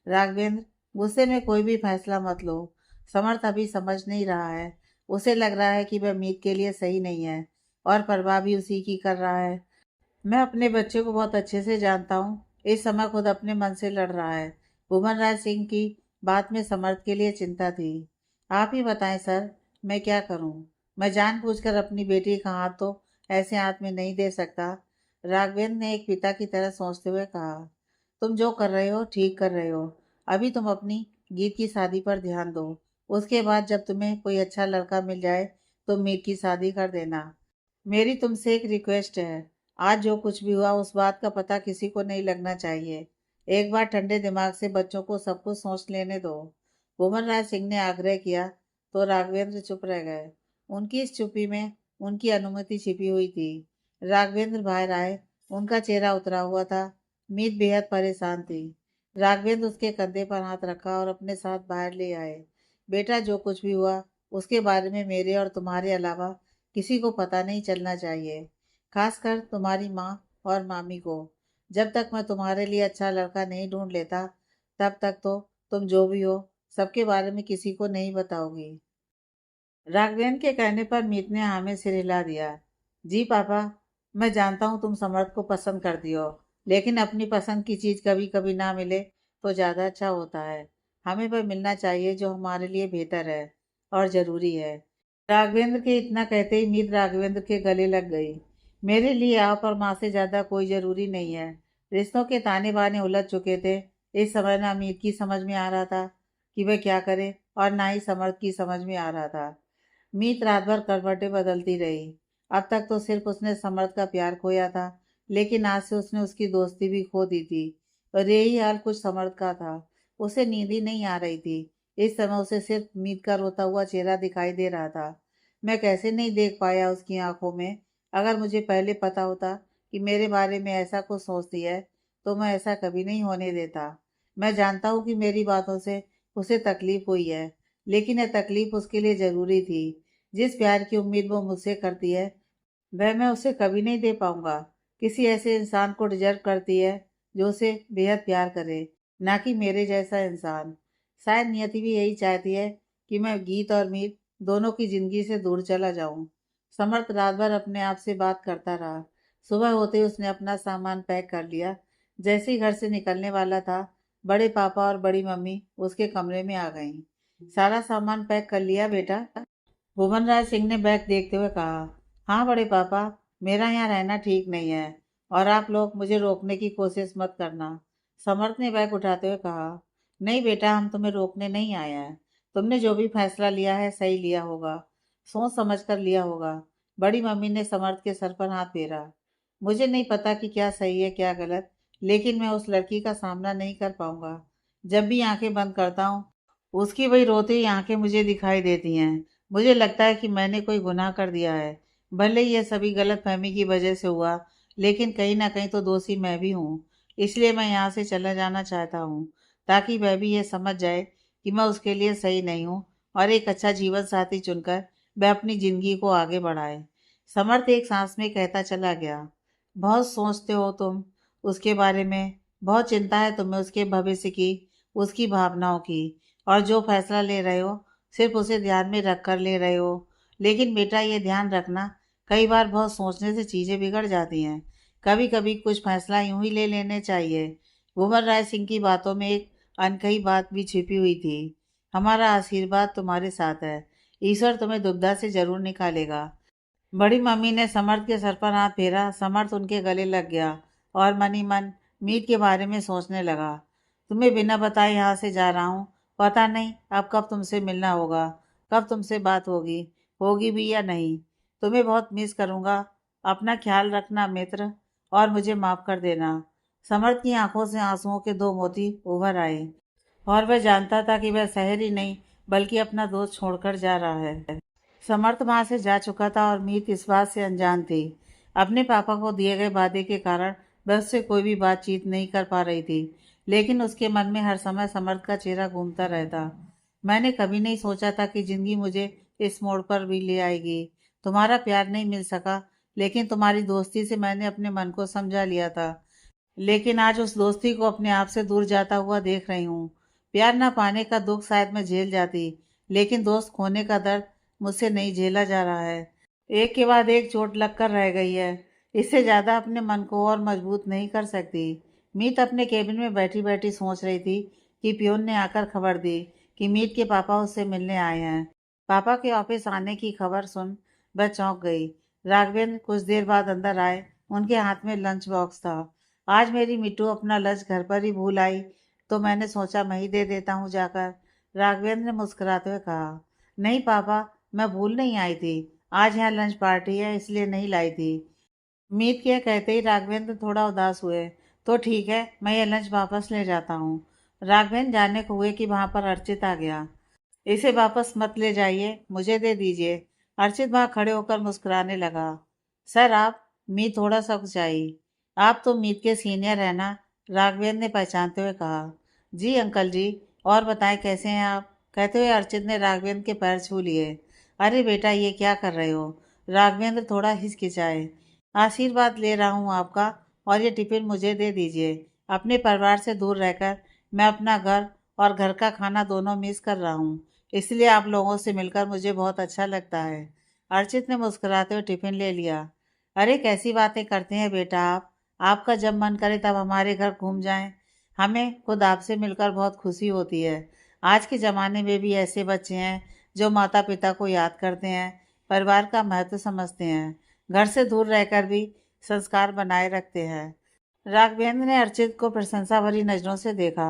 राघवेंद्र, गुस्से में कोई भी फैसला मत लो। समर्थ अभी समझ नहीं रहा है। उसे लग रहा है कि वह मीत के लिए सही नहीं है, और परवाह भी उसी की कर रहा है। मैं अपने बच्चे को बहुत अच्छे से जानता हूँ। इस समय खुद अपने मन से लड़ रहा है। भूमन राय सिंह की बात में समर्थ के लिए चिंता थी। आप ही बताएं सर, मैं क्या करूँ? मैं जानबूझकर अपनी बेटी का हाथ तो ऐसे हाथ में नहीं दे सकता। राघवेंद्र ने एक पिता की तरह सोचते हुए कहा। तुम जो कर रहे हो ठीक कर रहे हो। अभी तुम अपनी गीत की शादी पर ध्यान दो। उसके बाद जब तुम्हें कोई अच्छा लड़का मिल जाए तो मीत की शादी कर देना। मेरी तुमसे एक रिक्वेस्ट है। आज जो कुछ भी हुआ उस बात का पता किसी को नहीं लगना चाहिए। एक बार ठंडे दिमाग से बच्चों को सब कुछ सोच लेने दो। भूमन राय सिंह ने आग्रह किया तो राघवेंद्र चुप रह गए। उनकी इस चुप्पी में उनकी अनुमति छिपी हुई थी। राघवेंद्र बाहर आए। उनका चेहरा उतरा हुआ था। मीत बेहद परेशान थी। राघवेंद्र उसके कंधे पर हाथ रखा और अपने साथ बाहर ले आए। बेटा, जो कुछ भी हुआ उसके बारे में मेरे और तुम्हारे अलावा किसी को पता नहीं चलना चाहिए, खासकर तुम्हारी माँ और मामी को। जब तक मैं तुम्हारे लिए अच्छा लड़का नहीं ढूंढ लेता, तब तक तो तुम जो भी हो सबके बारे में किसी को नहीं बताओगी। राघवेंद्र के कहने पर मीत ने हाँ में सिर हिला दिया। जी पापा, मैं जानता हूँ तुम समर्थ को पसंद करती हो, लेकिन अपनी पसंद की चीज़ कभी कभी ना मिले तो ज़्यादा अच्छा होता है। हमें वह मिलना चाहिए जो हमारे लिए बेहतर है और ज़रूरी है। राघवेंद्र के इतना कहते ही मीत राघवेंद्र के गले लग गई। मेरे लिए आप और माँ से ज़्यादा कोई ज़रूरी नहीं है। रिश्तों के ताने बाने उलझ चुके थे। इस समय ना मीत की समझ में आ रहा था कि वह क्या करे, और ना ही समर्थ की समझ में आ रहा था। मीत रात भर करवटें बदलती रही। अब तक तो सिर्फ उसने समर्थ का प्यार खोया था, लेकिन आज से उसने उसकी दोस्ती भी खो दी थी। और यही हाल कुछ समर्थ का था। उसे नींद ही नहीं आ रही थी। इस समय उसे सिर्फ मीत का रोता हुआ चेहरा दिखाई दे रहा था। मैं कैसे नहीं देख पाया उसकी आंखों में। अगर मुझे पहले पता होता कि मेरे बारे में ऐसा कुछ सोचती है तो मैं ऐसा कभी नहीं होने देता। मैं जानता हूँ कि मेरी बातों से उसे तकलीफ हुई है, लेकिन यह तकलीफ उसके लिए ज़रूरी थी। जिस प्यार की उम्मीद वो मुझसे करती है वह मैं उसे कभी नहीं दे पाऊंगा। किसी ऐसे इंसान को डिजर्व करती है जो उसे बेहद प्यार करे, ना कि मेरे जैसा इंसान। शायद नियति भी यही चाहती है कि मैं गीत और मीत दोनों की जिंदगी से दूर चला जाऊं। समर्थ रात भर अपने आप से बात करता रहा। सुबह होते ही उसने अपना सामान पैक कर लिया। जैसे ही घर से निकलने वाला था, बड़े पापा और बड़ी मम्मी उसके कमरे में आ गईं। सारा सामान पैक कर लिया बेटा? भुवन राय सिंह ने बैग देखते हुए कहा। हाँ बड़े पापा, मेरा यहाँ रहना ठीक नहीं है और आप लोग मुझे रोकने की कोशिश मत करना। समर्थ ने बैग उठाते हुए कहा। नहीं बेटा, हम तुम्हें रोकने नहीं आए हैं। तुमने जो भी फैसला लिया है सही लिया होगा, सोच समझ कर लिया होगा। बड़ी मम्मी ने समर्थ के सर पर हाथ फेरा। मुझे नहीं पता कि क्या सही है क्या गलत, लेकिन मैं उस लड़की का सामना नहीं कर पाऊंगा। जब भी आंखें बंद करता हूँ उसकी वही रोती हुई आंखें मुझे दिखाई देती हैं। मुझे लगता है कि मैंने कोई गुनाह कर दिया है। भले ही यह सभी गलतफहमी की वजह से हुआ, लेकिन कहीं ना कहीं तो दोषी मैं भी हूँ। इसलिए मैं यहाँ से चला जाना चाहता हूँ, ताकि वह भी ये समझ जाए कि मैं उसके लिए सही नहीं हूँ और एक अच्छा जीवन साथी चुनकर वह अपनी जिंदगी को आगे बढ़ाए। समर्थ एक सांस में कहता चला गया। बहुत सोचते हो तुम उसके बारे में, बहुत चिंता है तुम्हें उसके भविष्य की, उसकी भावनाओं की, और जो फैसला ले रहे हो सिर्फ उसे ध्यान में रख कर ले रहे हो। लेकिन बेटा ये ध्यान रखना, कई बार बहुत सोचने से चीज़ें बिगड़ जाती हैं। कभी कभी कुछ फैसला यूं ही ले लेने चाहिए। भूवर राय सिंह की बातों में एक अनकही बात भी छिपी हुई थी। हमारा आशीर्वाद तुम्हारे साथ है। ईश्वर तुम्हें दुविधा से जरूर निकालेगा। बड़ी मम्मी ने समर्थ के सर पर हाथ फेरा। समर्थ उनके गले लग गया और मन ही मन मीत के बारे में सोचने लगा। तुम्हें बिना बताए यहाँ से जा रहा हूँ। पता नहीं अब कब तुमसे मिलना होगा, कब तुमसे बात होगी, होगी भी या नहीं। तुम्हें बहुत मिस करूँगा। अपना ख्याल रखना मित्र, और मुझे माफ़ कर देना। समर्थ की आंखों से आंसुओं के दो मोती उभर आए और वह जानता था कि वह शहर ही नहीं बल्कि अपना दोस्त छोड़कर जा रहा है। समर्थ वहां से जा चुका था और मीत इस बात से अनजान थी। अपने पापा को दिए गए वादे के कारण वह उससे कोई भी बातचीत नहीं कर पा रही थी, लेकिन उसके मन में हर समय समर्थ का चेहरा घूमता रहता। मैंने कभी नहीं सोचा था कि जिंदगी मुझे इस मोड़ पर भी ले आएगी। तुम्हारा प्यार नहीं मिल सका, लेकिन तुम्हारी दोस्ती से मैंने अपने मन को समझा लिया था। लेकिन आज उस दोस्ती को अपने आप से दूर जाता हुआ देख रही हूँ। प्यार ना पाने का दुख शायद मैं झेल जाती, लेकिन दोस्त खोने का दर्द मुझसे नहीं झेला जा रहा है। एक के बाद एक चोट लगकर रह गई है। इससे ज्यादा अपने मन को और मजबूत नहीं कर सकती। मीत अपने केबिन में बैठी बैठी सोच रही थी कि पियून ने आकर खबर दी कि मीत के पापा उससे मिलने आए हैं। पापा के ऑफिस आने की खबर सुन वह चौंक गई। राघवेंद्र कुछ देर बाद अंदर आए। उनके हाथ में लंच बॉक्स था। आज मेरी मिट्टू अपना लंच घर पर ही भूल आई, तो मैंने सोचा मैं ही दे देता हूँ जाकर। राघवेंद्र ने मुस्कुराते हुए कहा। नहीं पापा, मैं भूल नहीं आई थी। आज यहाँ लंच पार्टी है इसलिए नहीं लाई थी। मीत के कहते ही राघवेंद्र थोड़ा उदास हुए। तो ठीक है, मैं ये लंच वापस ले जाता हूँ। राघवेंद्र जाने को हुए कि वहां पर अर्चित आ गया। इसे वापस मत ले जाइए, मुझे दे दीजिए। अर्चित वहां खड़े होकर मुस्कुराने लगा। सर आप? मीत थोड़ा सा कुचाई। आप तो मीत के सीनियर हैं ना? राघवेंद्र ने पहचानते हुए कहा। जी अंकल जी। और बताएं कैसे हैं आप? कहते हुए अर्चित ने राघवेंद्र के पैर छू लिए। अरे बेटा ये क्या कर रहे हो? राघवेंद्र थोड़ा हिचकिचाए। आशीर्वाद ले रहा हूँ आपका, और ये टिफिन मुझे दे दीजिए। अपने परिवार से दूर रहकर मैं अपना घर और घर का खाना दोनों मिस कर रहा हूँ, इसलिए आप लोगों से मिलकर मुझे बहुत अच्छा लगता है। अर्चित ने मुस्कुराते हुए टिफिन ले लिया। अरे कैसी बातें करते हैं बेटा आप। आपका जब मन करे तब हमारे घर घूम जाएं। हमें खुद आपसे मिलकर बहुत खुशी होती है। आज के ज़माने में भी ऐसे बच्चे हैं जो माता पिता को याद करते हैं, परिवार का महत्व समझते हैं, घर से दूर रहकर भी संस्कार बनाए रखते हैं। राघवेंद्र ने अर्चित को प्रशंसा भरी नज़रों से देखा।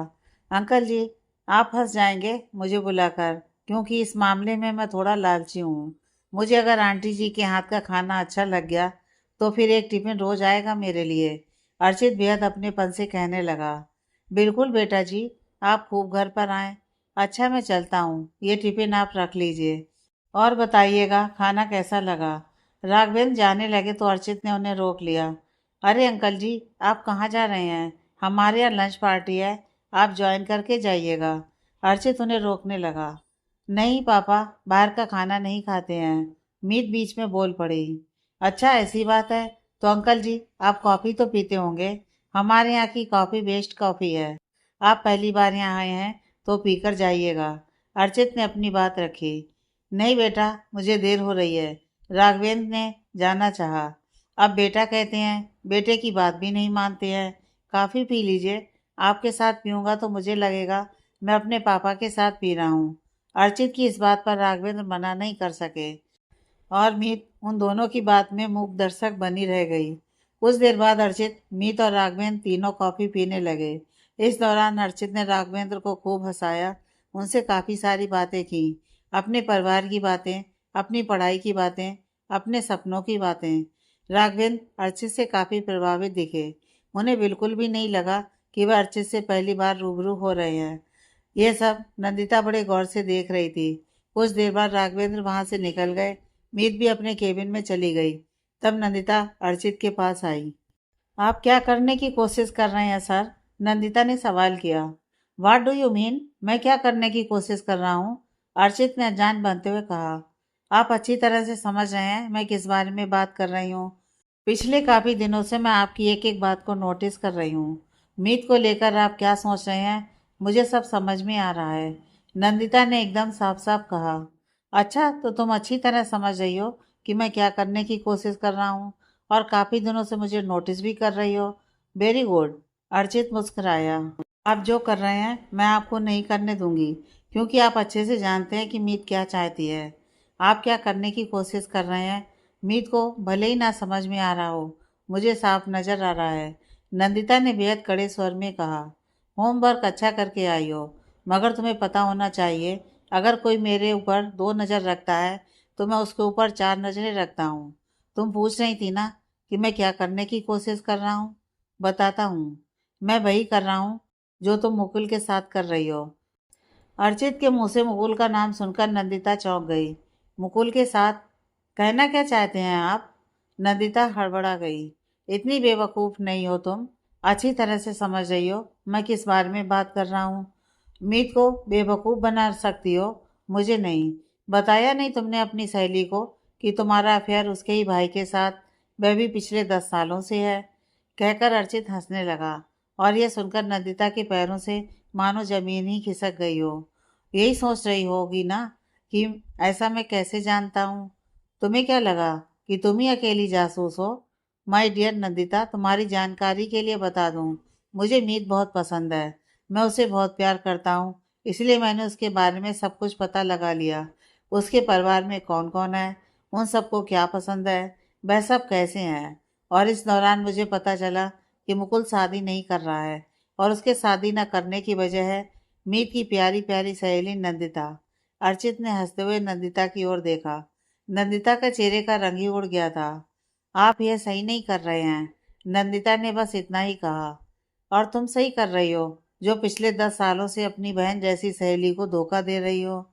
अंकल जी, आप हंस जाएंगे मुझे बुलाकर, क्योंकि इस मामले में मैं थोड़ा लालची हूँ। मुझे अगर आंटी जी के हाथ का खाना अच्छा लग गया तो फिर एक टिफिन रोज आएगा मेरे लिए। अर्चित बेहद अपनेपन से कहने लगा। बिल्कुल बेटा जी, आप खूब घर पर आएं। अच्छा मैं चलता हूँ, ये टिफिन आप रख लीजिए। और बताइएगा खाना कैसा लगा। राघवेंद्र जाने लगे तो अर्चित ने उन्हें रोक लिया। अरे अंकल जी, आप कहाँ जा रहे हैं? हमारे यहाँ लंच पार्टी है, आप ज्वाइन करके जाइएगा। अर्चित उन्हें रोकने लगा। नहीं पापा, बाहर का खाना नहीं खाते हैं। मीत बीच में बोल पड़ी। अच्छा ऐसी बात है, तो अंकल जी आप कॉफ़ी तो पीते होंगे। हमारे यहाँ की कॉफ़ी बेस्ट कॉफ़ी है। आप पहली बार यहाँ आए हैं तो पीकर जाइएगा। अर्चित ने अपनी बात रखी। नहीं बेटा, मुझे देर हो रही है। राघवेंद्र ने जाना चाहा। अब बेटा कहते हैं, बेटे की बात भी नहीं मानते हैं। काफ़ी पी लीजिए, आपके साथ पीऊँगा तो मुझे लगेगा मैं अपने पापा के साथ पी रहा हूँ। अर्चित की इस बात पर राघवेंद्र मना नहीं कर सके और मीत उन दोनों की बात में मूक दर्शक बनी रह गई। कुछ देर बाद अर्चित, मीत और राघवेंद्र तीनों कॉफ़ी पीने लगे। इस दौरान अर्चित ने राघवेंद्र को खूब हंसाया, उनसे काफ़ी सारी बातें की। अपने परिवार की बातें, अपनी पढ़ाई की बातें, अपने सपनों की बातें। राघवेंद्र अर्चित से काफ़ी प्रभावित दिखे। उन्हें बिल्कुल भी नहीं लगा कि वह अर्चित से पहली बार रूबरू हो रहे हैं। यह सब नंदिता बड़े गौर से देख रही थी। कुछ देर बाद राघवेंद्र वहां से निकल गए। मीत भी अपने केबिन में चली गई। तब नंदिता अर्चित के पास आई। आप क्या करने की कोशिश कर रहे हैं सर? नंदिता ने सवाल किया। What do you mean? मैं क्या करने की कोशिश कर रहा हूँ? अर्चित ने अनजान बनते हुए कहा। आप अच्छी तरह से समझ रहे हैं मैं किस बारे में बात कर रही हूँ। पिछले काफ़ी दिनों से मैं आपकी एक एक बात को नोटिस कर रही हूँ। मीत को लेकर आप क्या सोच रहे हैं, मुझे सब समझ में आ रहा है। नंदिता ने एकदम साफ साफ कहा। अच्छा, तो तुम अच्छी तरह समझ रही हो कि मैं क्या करने की कोशिश कर रहा हूँ और काफ़ी दिनों से मुझे नोटिस भी कर रही हो। Very good. अर्चित मुस्कुराया। आप जो कर रहे हैं मैं आपको नहीं करने दूंगी, क्योंकि आप अच्छे से जानते हैं कि मीत क्या चाहती है। आप क्या करने की कोशिश कर रहे हैं मीत को भले ही ना समझ में आ रहा हो, मुझे साफ नजर आ रहा है। नंदिता ने बेहद कड़े स्वर में कहा। होमवर्क अच्छा करके आई हो, मगर तुम्हें पता होना चाहिए, अगर कोई मेरे ऊपर 2 नज़र रखता है तो मैं उसके ऊपर 4 नज़रें रखता हूँ। तुम पूछ रही थी ना कि मैं क्या करने की कोशिश कर रहा हूँ। बताता हूँ। मैं वही कर रहा हूँ जो तुम मुकुल के साथ कर रही हो। अर्चित के मुंह से मुकुल का नाम सुनकर नंदिता चौंक गई। मुकुल के साथ? कहना क्या चाहते हैं आप? नंदिता हड़बड़ा गई। इतनी बेवकूफ़ नहीं हो तुम। अच्छी तरह से समझ रही हो मैं किस बारे में बात कर रहा हूँ। मीत को बेवकूफ़ बना सकती हो, मुझे नहीं। बताया नहीं तुमने अपनी सहेली को कि तुम्हारा अफेयर उसके ही भाई के साथ, वह भी पिछले 10 सालों से है? कहकर अर्चित हंसने लगा और यह सुनकर नंदिता के पैरों से मानो जमीन ही खिसक गई हो। यही सोच रही होगी ना कि ऐसा मैं कैसे जानता हूँ। तुम्हें क्या लगा कि तुम ही अकेली जासूस हो? माय डियर नंदिता, तुम्हारी जानकारी के लिए बता दूँ, मुझे मीत बहुत पसंद है। मैं उसे बहुत प्यार करता हूँ, इसलिए मैंने उसके बारे में सब कुछ पता लगा लिया। उसके परिवार में कौन कौन है, उन सबको क्या पसंद है, वह सब कैसे हैं। और इस दौरान मुझे पता चला कि मुकुल शादी नहीं कर रहा है और उसके शादी न करने की वजह है मीत की प्यारी प्यारी सहेली नंदिता। अर्चित ने हंसते हुए नंदिता की ओर देखा। नंदिता का चेहरे का रंग ही उड़ गया था। आप यह सही नहीं कर रहे हैं। नंदिता ने बस इतना ही कहा। और तुम सही कर रही हो, जो पिछले 10 सालों से अपनी बहन जैसी सहेली को धोखा दे रही हो।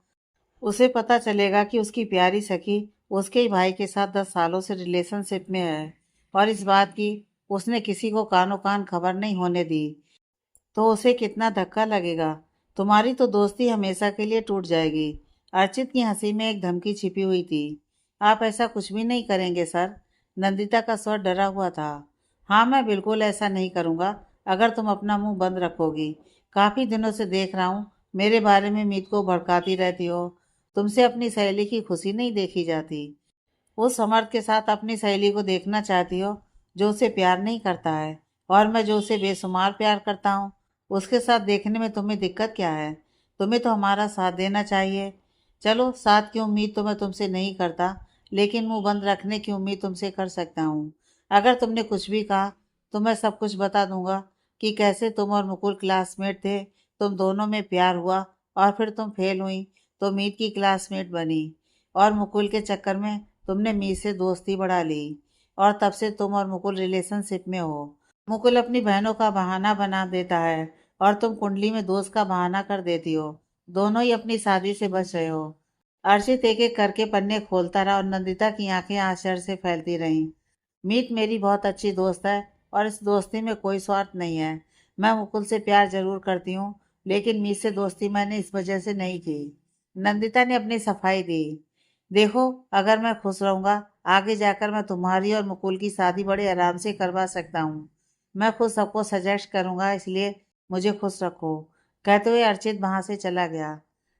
उसे पता चलेगा कि उसकी प्यारी सखी उसके ही भाई के साथ 10 सालों से रिलेशनशिप में है और इस बात की उसने किसी को कानो कान खबर नहीं होने दी, तो उसे कितना धक्का लगेगा। तुम्हारी तो दोस्ती हमेशा के लिए टूट जाएगी। अर्चित की हंसी में एक धमकी छिपी हुई थी। आप ऐसा कुछ भी नहीं करेंगे सर? नंदिता का स्वर डरा हुआ था। हाँ, मैं बिल्कुल ऐसा नहीं करूँगा अगर तुम अपना मुंह बंद रखोगी। काफ़ी दिनों से देख रहा हूँ मेरे बारे में मीत को भड़काती रहती हो। तुमसे अपनी सहेली की खुशी नहीं देखी जाती। उस समर्थ के साथ अपनी सहेली को देखना चाहती हो जो उसे प्यार नहीं करता है, और मैं जो उसे बेशुमार प्यार करता हूँ उसके साथ देखने में तुम्हें दिक्कत क्या है? तुम्हें तो हमारा साथ देना चाहिए। चलो, साथ की उम्मीद तो मैं तुमसे नहीं करता, लेकिन मुंह बंद रखने की उम्मीद तुमसे कर सकता हूँ। अगर तुमने कुछ भी कहा तो मैं सब कुछ बता दूंगा कि कैसे तुम और मुकुल क्लासमेट थे, तुम दोनों में प्यार हुआ और फिर तुम फेल हुई तो मीत की क्लासमेट बनी, और मुकुल के चक्कर में तुमने मीत से दोस्ती बढ़ा ली और तब से तुम और मुकुल रिलेशनशिप में हो। मुकुल अपनी बहनों का बहाना बना देता है और तुम कुंडली में दोस्त का बहाना कर देती हो। दोनों ही अपनी शादी से बच रहे हो। अर्चित एक एक करके पन्ने खोलता रहा और नंदिता की आंखें आश्चर्य से फैलती रहीं। मीत मेरी बहुत अच्छी दोस्त है और इस दोस्ती में कोई स्वार्थ नहीं है। मैं मुकुल से प्यार जरूर करती हूँ, लेकिन मीत से दोस्ती मैंने इस वजह से नहीं की। नंदिता ने अपनी सफाई दी। देखो, अगर मैं खुश रहूंगा, आगे जाकर मैं तुम्हारी और मुकुल की शादी बड़े आराम से करवा सकता हूँ। मैं खुद सबको सजेस्ट करूंगा, इसलिए मुझे खुश रखो। कहते हुए अर्चित वहां से चला गया।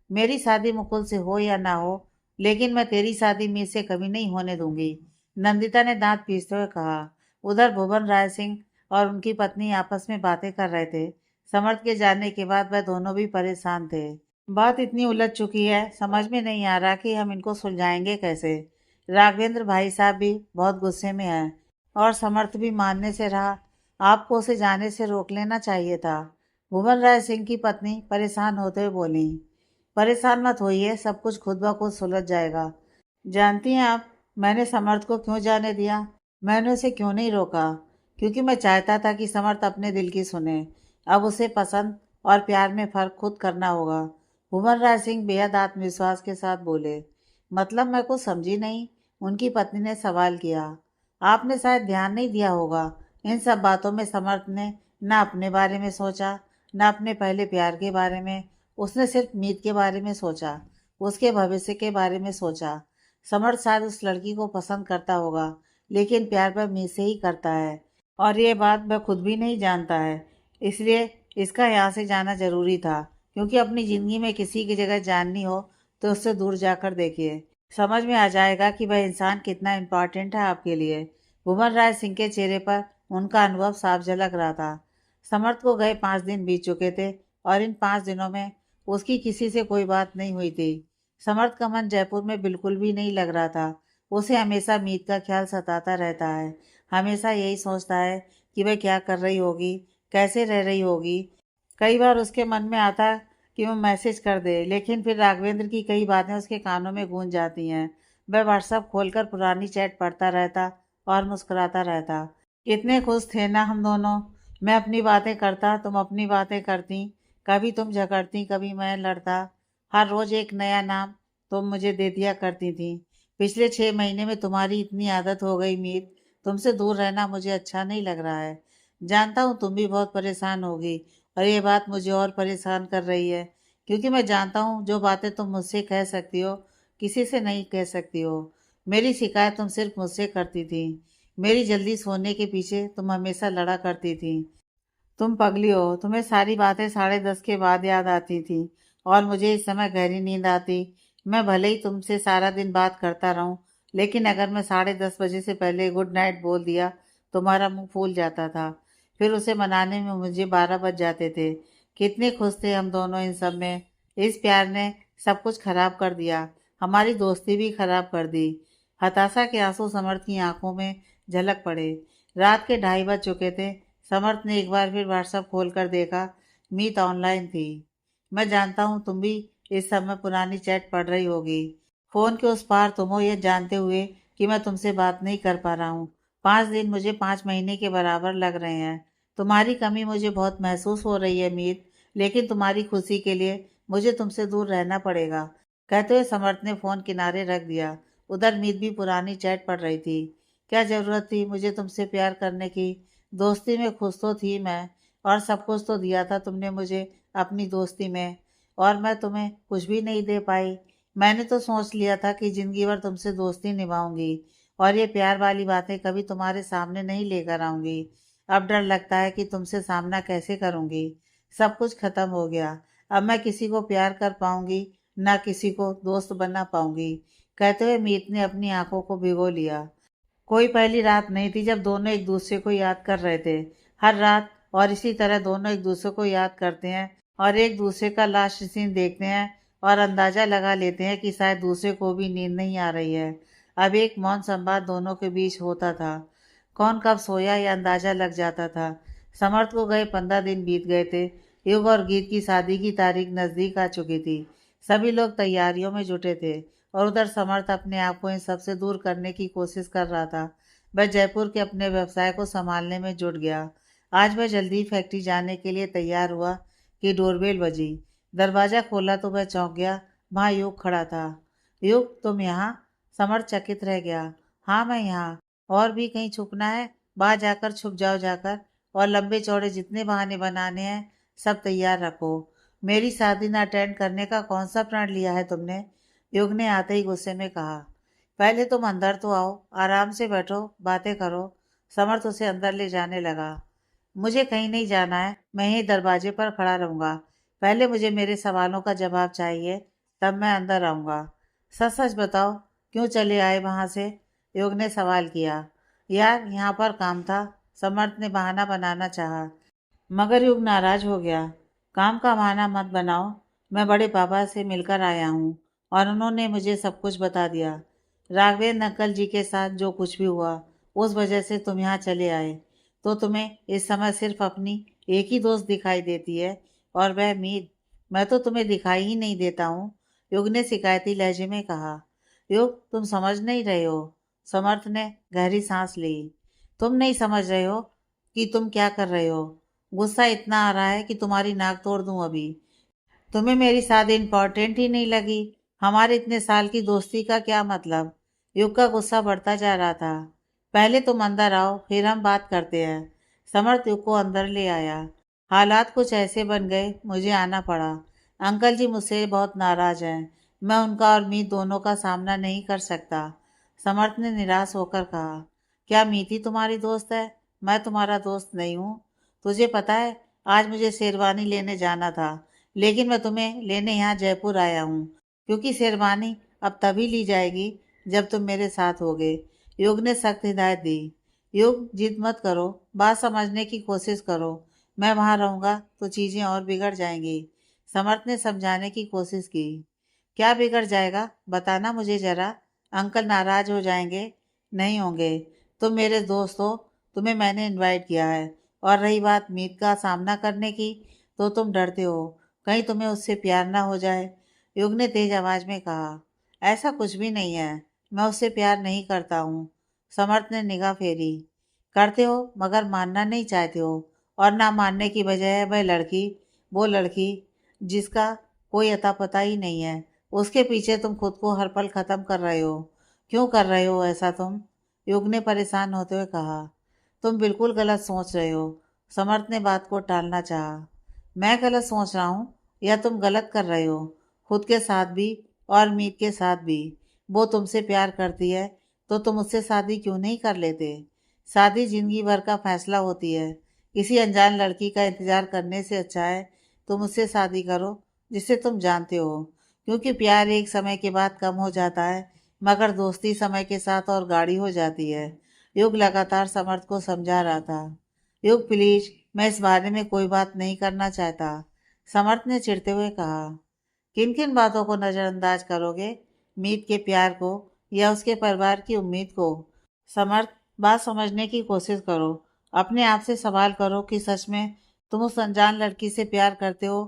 मेरी शादी मुकुल से हो या ना हो, लेकिन मैं तेरी शादी मीत से कभी नहीं होने दूंगी, नंदिता ने दांत पीसते हुए कहा। उधर भुवन राय सिंह और उनकी पत्नी आपस में बातें कर रहे थे। समर्थ के जाने के बाद वह दोनों भी परेशान थे। बात इतनी उलझ चुकी है, समझ में नहीं आ रहा कि हम इनको सुलझाएंगे कैसे। राघवेंद्र भाई साहब भी बहुत गुस्से में है और समर्थ भी मानने से रहा। आपको उसे जाने से रोक लेना चाहिए था। भुवन राय सिंह की पत्नी परेशान होते हुए बोली। परेशान मत होइए, सब कुछ खुद ब खुद सुलझ जाएगा। जानती हैं आप, मैंने समर्थ को क्यों जाने दिया? मैंने उसे क्यों नहीं रोका? क्योंकि मैं चाहता था कि समर्थ अपने दिल की सुने। अब उसे पसंद और प्यार में फर्क खुद करना होगा। भुवन राय सिंह बेहद आत्मविश्वास के साथ बोले। मतलब मैं कुछ समझी नहीं, उनकी पत्नी ने सवाल किया। आपने शायद ध्यान नहीं दिया होगा, इन सब बातों में समर्थ ने न अपने बारे में सोचा, न अपने पहले प्यार के बारे में। उसने सिर्फ मीत के बारे में सोचा, उसके भविष्य के बारे में सोचा। समर्थ शायद उस लड़की को पसंद करता होगा, लेकिन प्यार वह मीत से ही करता है, और ये बात वह खुद भी नहीं जानता है। इसलिए इसका यहाँ से जाना जरूरी था, क्योंकि अपनी ज़िंदगी में किसी की जगह जाननी हो तो उससे दूर जाकर देखिए। समझ में आ जाएगा कि वह इंसान कितना इम्पोर्टेंट है आपके लिए। भुवन राय सिंह के चेहरे पर उनका अनुभव साफ झलक रहा था। समर्थ को गए 5 दिन बीत चुके थे और इन 5 दिनों में उसकी किसी से कोई बात नहीं हुई थी। समर्थ का मन जयपुर में बिल्कुल भी नहीं लग रहा था। उसे हमेशा मीत का ख्याल सताता रहता है। हमेशा यही सोचता है कि वह क्या कर रही होगी, कैसे रह रही होगी। कई बार उसके मन में आता कि वो मैसेज कर दे, लेकिन फिर राघवेंद्र की कई बातें उसके कानों में गूंज जाती हैं। वह व्हाट्सएप खोलकर पुरानी चैट पढ़ता रहता और मुस्कुराता रहता। कितने खुश थे ना हम दोनों। मैं अपनी बातें करता, तुम अपनी बातें करती। कभी तुम झगड़ती, कभी मैं लड़ता। हर रोज एक नया नाम तुम मुझे दे दिया करती थी। पिछले 6 महीने में तुम्हारी इतनी आदत हो गई मीत, तुमसे दूर रहना मुझे अच्छा नहीं लग रहा है। जानता हूँ तुम भी बहुत परेशान होगी, और ये बात मुझे और परेशान कर रही है, क्योंकि मैं जानता हूँ जो बातें तुम मुझसे कह सकती हो किसी से नहीं कह सकती हो। मेरी शिकायत तुम सिर्फ मुझसे करती थी। मेरी जल्दी सोने के पीछे तुम हमेशा लड़ा करती थी। तुम पगली हो, तुम्हें सारी बातें 10:30 के बाद याद आती थी, और मुझे इस समय गहरी नींद आती। मैं भले ही तुमसे सारा दिन बात करता रहूं, लेकिन अगर मैं 10:30 बजे से पहले गुड नाइट बोल दिया, तुम्हारा मुंह फूल जाता था। फिर उसे मनाने में मुझे 12 बज जाते थे। कितने खुश थे हम दोनों इन सब में। इस प्यार ने सब कुछ खराब कर दिया, हमारी दोस्ती भी खराब कर दी। हताशा के आंसू समर्थ की आंखों में झलक पड़े। रात के 2:30 बज चुके थे। समर्थ ने एक बार फिर व्हाट्सएप खोलकर देखा। मीत ऑनलाइन थी। मैं जानता हूँ तुम भी इस समय पुरानी चैट पढ़ रही होगी। फोन के उस पार तुम हो, ये जानते हुए कि मैं तुमसे बात नहीं कर पा रहा हूँ। 5 दिन मुझे 5 महीने के बराबर लग रहे हैं। तुम्हारी कमी मुझे बहुत महसूस हो रही है मीत, लेकिन तुम्हारी खुशी के लिए मुझे तुमसे दूर रहना पड़ेगा। कहते हुए समर्थ ने फोन किनारे रख दिया। उधर मीत भी पुरानी चैट पढ़ रही थी। क्या जरूरत थी मुझे तुमसे प्यार करने की? दोस्ती में खुश तो थी मैं, और सब कुछ तो दिया था तुमने मुझे अपनी दोस्ती में, और मैं तुम्हें कुछ भी नहीं दे पाई। मैंने तो सोच लिया था कि जिंदगी भर तुमसे दोस्ती निभाऊंगी, और ये प्यार वाली बातें कभी तुम्हारे सामने नहीं लेकर आऊंगी। अब डर लगता है कि तुमसे सामना कैसे करूंगी। सब कुछ खत्म हो गया। अब मैं किसी को प्यार कर पाऊंगी, ना किसी को दोस्त बना पाऊंगी। कहते हुए मीत ने अपनी आंखों को भिगो लिया। कोई पहली रात नहीं थी जब दोनों एक दूसरे को याद कर रहे थे। हर रात और इसी तरह दोनों एक दूसरे को याद करते हैं और एक दूसरे का लास्ट सीन देखते हैं, और अंदाजा लगा लेते हैं कि शायद दूसरे को भी नींद नहीं आ रही है। अब एक मौन संवाद दोनों के बीच होता था। कौन कब सोया यह अंदाजा लग जाता था। समर्थ को गए 15 दिन बीत गए थे। युग और गीत की शादी की तारीख नजदीक आ चुकी थी। सभी लोग तैयारियों में जुटे थे, और उधर समर्थ अपने आप को इन सबसे दूर करने की कोशिश कर रहा था। वह जयपुर के अपने व्यवसाय को संभालने में जुट गया। आज वह जल्दी फैक्ट्री जाने के लिए तैयार हुआ। कि डोरबेल बजी। दरवाज़ा खोला तो वह चौंक गया। वहाँ युग खड़ा था। युग, तुम यहाँ? समर चकित रह गया। हाँ, मैं यहाँ। और भी कहीं छुपना है? बाहर जाकर छुप जाओ जाकर। और लंबे चौड़े जितने बहाने बनाने हैं सब तैयार रखो। मेरी शादी न अटेंड करने का कौन सा प्रण लिया है तुमने? युग ने आते ही गुस्से में कहा। पहले तुम अंदर तो आओ, आराम से बैठो, बातें करो। समर्थ उसे अंदर ले जाने लगा। मुझे कहीं नहीं जाना है, मैं यहीं दरवाजे पर खड़ा रहूंगा। पहले मुझे मेरे सवालों का जवाब चाहिए, तब मैं अंदर आऊंगा। सच सच बताओ, क्यों चले आए वहां से? योग ने सवाल किया। यार, यहाँ पर काम था। समर्थ ने बहाना बनाना चाहा, मगर युग नाराज हो गया। काम का बहाना मत बनाओ। मैं बड़े पापा से मिलकर आया हूँ और उन्होंने मुझे सब कुछ बता दिया। राघवेंद्र अंकल जी के साथ जो कुछ भी हुआ, उस वजह से तुम यहाँ चले आए। तो तुम्हें इस समय सिर्फ अपनी एक ही दोस्त दिखाई देती है, और वह मीत। मैं तो तुम्हें दिखाई ही नहीं देता हूँ, युग ने शिकायती लहजे में कहा। युग, तुम समझ नहीं रहे हो। समर्थ ने गहरी सांस ली। तुम नहीं समझ रहे हो कि तुम क्या कर रहे हो। गुस्सा इतना आ रहा है कि तुम्हारी नाक तोड़ दूं अभी। तुम्हें मेरी शादी इम्पोर्टेंट ही नहीं लगी? हमारे इतने साल की दोस्ती का क्या मतलब? युग का गुस्सा बढ़ता जा रहा था। पहले तुम अंदर आओ, फिर हम बात करते हैं। समर्थ युग को अंदर ले आया। हालात कुछ ऐसे बन गए, मुझे आना पड़ा। अंकल जी मुझसे बहुत नाराज हैं। मैं उनका और मीत दोनों का सामना नहीं कर सकता। समर्थ ने निराश होकर कहा। क्या मीत ही तुम्हारी दोस्त है? मैं तुम्हारा दोस्त नहीं हूँ। तुझे पता है, आज मुझे शेरवानी लेने जाना था, लेकिन मैं तुम्हें लेने यहाँ जयपुर आया हूँ, क्योंकि शेरवानी अब तभी ली जाएगी जब तुम मेरे साथ होगे। युग ने सख्त हिदायत दी। युग, जिद मत करो, बात समझने की कोशिश करो। मैं वहाँ रहूँगा तो चीज़ें और बिगड़ जाएंगी। समर्थ ने समझाने की कोशिश की। क्या बिगड़ जाएगा, बताना मुझे जरा। अंकल नाराज हो जाएंगे? नहीं होंगे। तुम मेरे दोस्त हो, तुम्हें मैंने इनवाइट किया है। और रही बात मीत का सामना करने की, तो तुम डरते हो कहीं तुम्हें उससे प्यार ना हो जाए। युग ने तेज आवाज में कहा। ऐसा कुछ भी नहीं है, मैं उससे प्यार नहीं करता हूँ। समर्थ ने निगाह फेरी। करते हो, मगर मानना नहीं चाहते हो। और ना मानने की बजाय वो लड़की जिसका कोई अता पता ही नहीं है, उसके पीछे तुम खुद को हर पल खत्म कर रहे हो। क्यों कर रहे हो ऐसा तुम? युग ने परेशान होते हुए कहा। तुम बिल्कुल गलत सोच रहे हो। समर्थ ने बात को टालना चाहा। मैं गलत सोच रहा हूँ या तुम गलत कर रहे हो? खुद के साथ भी और मीत के साथ भी। वो तुमसे प्यार करती है तो तुम उससे शादी क्यों नहीं कर लेते? शादी जिंदगी भर का फैसला होती है। किसी अनजान लड़की का इंतजार करने से अच्छा है तुम उससे शादी करो जिसे तुम जानते हो, क्योंकि प्यार एक समय के बाद कम हो जाता है, मगर दोस्ती समय के साथ और गाढ़ी हो जाती है। युग लगातार समर्थ को समझा रहा था। युग, प्लीज, मैं इस बारे में कोई बात नहीं करना चाहता, समर्थ ने चिढ़ते हुए कहा। किन किन बातों को नजरअंदाज करोगे? मीत के प्यार को या उसके परिवार की उम्मीद को? समर्थ, बात समझने की कोशिश करो। अपने आप से सवाल करो कि सच में तुम उस अनजान लड़की से प्यार करते हो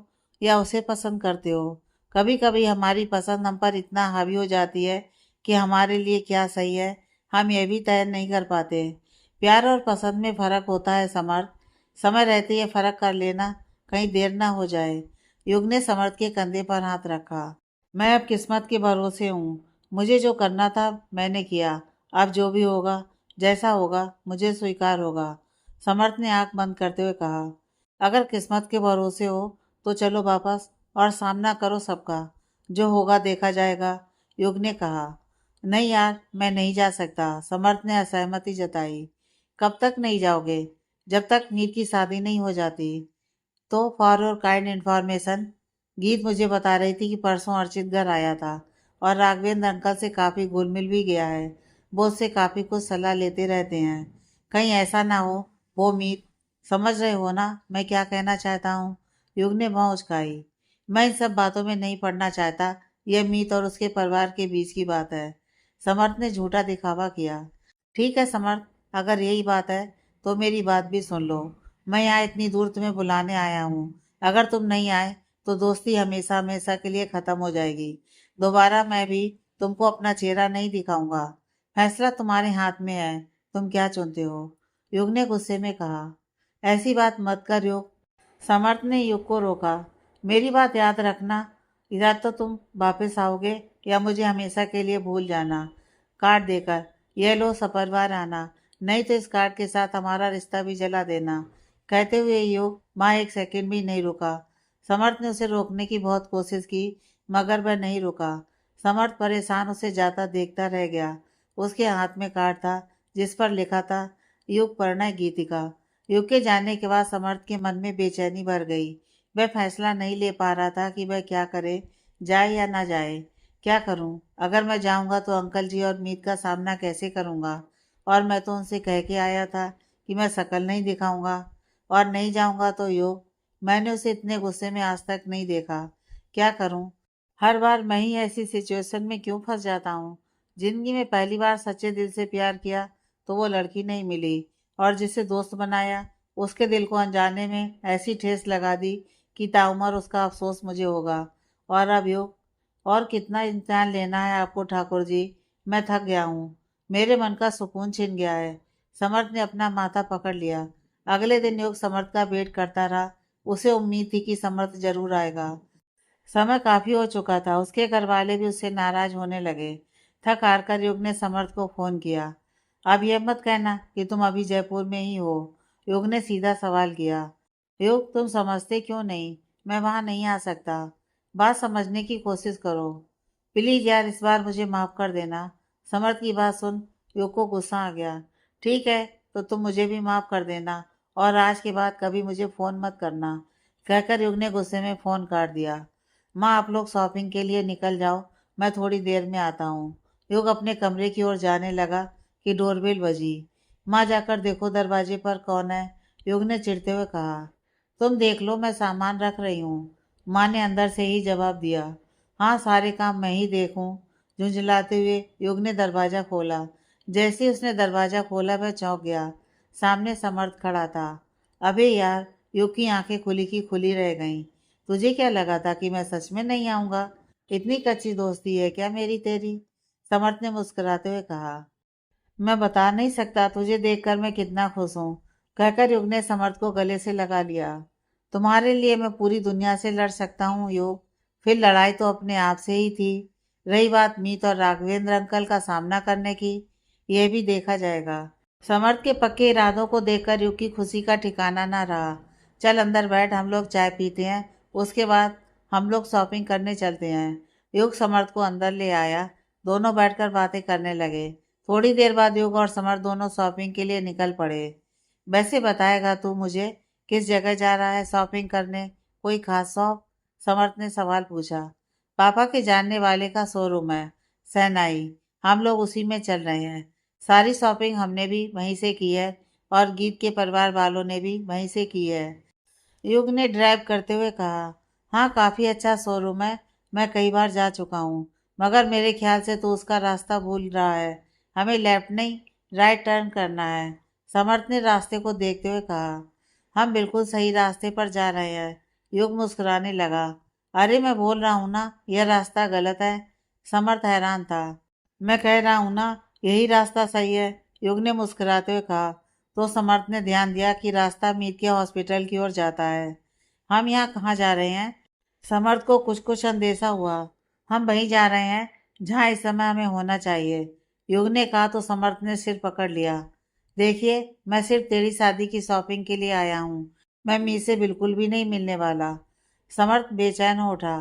या उसे पसंद करते हो। कभी कभी हमारी पसंद हम पर इतना हावी हो जाती है कि हमारे लिए क्या सही है हम ये भी तय नहीं कर पाते। प्यार और पसंद में फ़र्क होता है समर्थ। समय रहते ये फ़र्क कर लेना, कहीं देर ना हो जाए। युग ने समर्थ के कंधे पर हाथ रखा। मैं अब किस्मत के भरोसे हूँ। मुझे जो करना था मैंने किया। अब जो भी होगा, जैसा होगा, मुझे स्वीकार होगा। समर्थ ने आंख बंद करते हुए कहा। अगर किस्मत के भरोसे हो तो चलो वापस और सामना करो सबका। जो होगा देखा जाएगा, युग ने कहा। नहीं यार, मैं नहीं जा सकता, समर्थ ने असहमति जताई। कब तक नहीं जाओगे? जब तक मीर की शादी नहीं हो जाती। तो फॉर योर काइंड इन्फॉर्मेशन, गीत मुझे बता रही थी कि परसों अर्चित घर आया था और राघवेंद्र अंकल से काफ़ी घुल मिल भी गया है। वो उससे काफ़ी कुछ सलाह लेते रहते हैं। कहीं ऐसा ना हो वो मीत। समझ रहे हो ना मैं क्या कहना चाहता हूँ? युग ने भौं उचकाई। मैं इन सब बातों में नहीं पड़ना चाहता। यह मीत और उसके परिवार के बीच की बात है। समर्थ ने झूठा दिखावा किया। ठीक है समर्थ, अगर यही बात है तो मेरी बात भी सुन लो। मैं यहाँ इतनी दूर तुम्हें बुलाने आया हूँ। अगर तुम नहीं आए तो दोस्ती हमेशा हमेशा के लिए ख़त्म हो जाएगी। दोबारा मैं भी तुमको अपना चेहरा नहीं दिखाऊंगा। फैसला तुम्हारे हाथ में है, तुम क्या चुनते हो? युग ने गुस्से में कहा। ऐसी बात मत कर युग। समर्थ ने युग को रोका। मेरी बात याद रखना, या तो तुम वापस आओगे या मुझे हमेशा के लिए भूल जाना। कार्ड देकर, यह लो सपरिवार आना, नहीं तो इस कार्ड के साथ हमारा रिश्ता भी जला देना। कहते हुए युग माँ एक सेकंड भी नहीं रुका। समर्थ ने उसे रोकने की बहुत कोशिश की, मगर वह नहीं रुका। समर्थ परेशान उसे जाता देखता रह गया। उसके हाथ में कार्ड था जिस पर लिखा था, युग परिणय गीतिका। युग के जाने के बाद समर्थ के मन में बेचैनी भर गई। वह फैसला नहीं ले पा रहा था कि वह क्या करे, जाए या ना जाए। क्या करूं? अगर मैं जाऊंगा तो अंकल जी और मीत का सामना कैसे करूंगा? और मैं तो उनसे कह के आया था कि मैं शक्ल नहीं दिखाऊंगा। और नहीं जाऊंगा तो योग, मैंने उसे इतने गुस्से में आज तक नहीं देखा। क्या करूं? हर बार मैं ही ऐसी सिचुएशन में क्यों फंस जाता हूँ? जिंदगी में पहली बार सच्चे दिल से प्यार किया तो वो लड़की नहीं मिली, और जिसे दोस्त बनाया उसके दिल को अनजाने में ऐसी ठेस लगा दी कि ताउम्र उसका अफसोस मुझे होगा। और अब योग, और कितना इम्तिहान लेना है आपको ठाकुर जी? मैं थक गया हूँ। मेरे मन का सुकून छिन गया है। समर्थ ने अपना माथा पकड़ लिया। अगले दिन योग समर्थ का वेट करता रहा। उसे उम्मीद थी कि समर्थ जरूर आएगा। समय काफी हो चुका था। उसके घर वाले भी उससे नाराज होने लगे। थक हार कर युग ने समर्थ को फोन किया। अब यह मत कहना कि तुम अभी जयपुर में ही हो, युग ने सीधा सवाल किया। युग, तुम समझते क्यों नहीं? मैं वहां नहीं आ सकता। बात समझने की कोशिश करो प्लीज यार, इस बार मुझे माफ कर देना। समर्थ की बात सुन युग को गुस्सा आ गया। ठीक है, तो तुम मुझे भी माफ कर देना, और आज के बाद कभी मुझे फोन मत करना, कहकर युग ने गुस्से में फोन काट दिया। माँ, आप लोग शॉपिंग के लिए निकल जाओ, मैं थोड़ी देर में आता हूँ। युग अपने कमरे की ओर जाने लगा कि डोरबेल बजी। माँ, जाकर देखो दरवाजे पर कौन है, युग ने चिढ़ते हुए कहा। तुम देख लो, मैं सामान रख रही हूँ, माँ ने अंदर से ही जवाब दिया। हाँ, सारे काम मैं ही देखूं, झुंझलाते हुए युग ने दरवाजा खोला। जैसे ही उसने दरवाजा खोला वह चौंक गया। सामने समर्थ खड़ा था। अबे यार, युग की आंखें खुली की खुली रह गईं। तुझे क्या लगा था कि मैं सच में नहीं आऊंगा? इतनी कच्ची दोस्ती है क्या मेरी तेरी? समर्थ ने मुस्कुराते हुए कहा। मैं बता नहीं सकता तुझे देखकर मैं कितना खुश हूँ, कहकर युग ने समर्थ को गले से लगा लिया। तुम्हारे लिए मैं पूरी दुनिया से लड़ सकता हूँ युग, फिर लड़ाई तो अपने आप से ही थी। रही बात मीत और राघवेंद्र अंकल का सामना करने की, यह भी देखा जाएगा। समर्थ के पक्के इरादों को देखकर युग की खुशी का ठिकाना ना रहा। चल अंदर बैठ, हम लोग चाय पीते हैं, उसके बाद हम लोग शॉपिंग करने चलते हैं। युग समर्थ को अंदर ले आया। दोनों बैठकर बातें करने लगे। थोड़ी देर बाद युग और समर दोनों शॉपिंग के लिए निकल पड़े। वैसे बताएगा तू मुझे किस जगह जा रहा है शॉपिंग करने? कोई खास शॉप? समर्थ ने सवाल पूछा। पापा के जानने वाले का शोरूम है, सेनाई, हम लोग उसी में चल रहे हैं। सारी शॉपिंग हमने भी वहीं से की है, और गीत के परिवार वालों ने भी वहीं से की है, युग ने ड्राइव करते हुए कहा। हाँ, काफ़ी अच्छा शोरूम है, मैं कई बार जा चुका हूँ, मगर मेरे ख्याल से तो उसका रास्ता भूल रहा है। हमें लेफ्ट नहीं, राइट टर्न करना है, समर्थ ने रास्ते को देखते हुए कहा। हम बिल्कुल सही रास्ते पर जा रहे हैं, युग मुस्कुराने लगा। अरे मैं बोल रहा हूँ ना, यह रास्ता गलत है। समर्थ हैरान था। मैं कह रहा हूँ ना, यही रास्ता सही है, युग ने मुस्कुराते हुए कहा। तो समर्थ ने ध्यान दिया कि रास्ता मीत के हॉस्पिटल की ओर जाता है। हम यहाँ कहाँ जा रहे हैं? समर्थ को कुछ कुछ अंदेशा हुआ। हम वहीं जा रहे हैं जहाँ इस समय हमें होना चाहिए, युग ने कहा तो समर्थ ने सिर पकड़ लिया। देखिए, मैं सिर्फ तेरी शादी की शॉपिंग के लिए आया हूँ, मैं मीत से बिल्कुल भी नहीं मिलने वाला। समर्थ बेचैन हो उठा।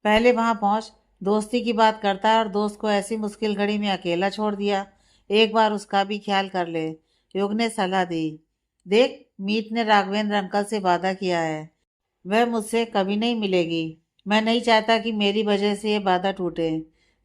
पहले वहां पहुंच, दोस्ती की बात करता है और दोस्त को ऐसी मुश्किल घड़ी में अकेला छोड़ दिया। एक बार उसका भी ख्याल कर ले, युग ने सलाह दी। देख, मीत ने राघवेंद्र अंकल से वादा किया है, वह मुझसे कभी नहीं मिलेगी। मैं नहीं चाहता कि मेरी वजह से ये वादा टूटे,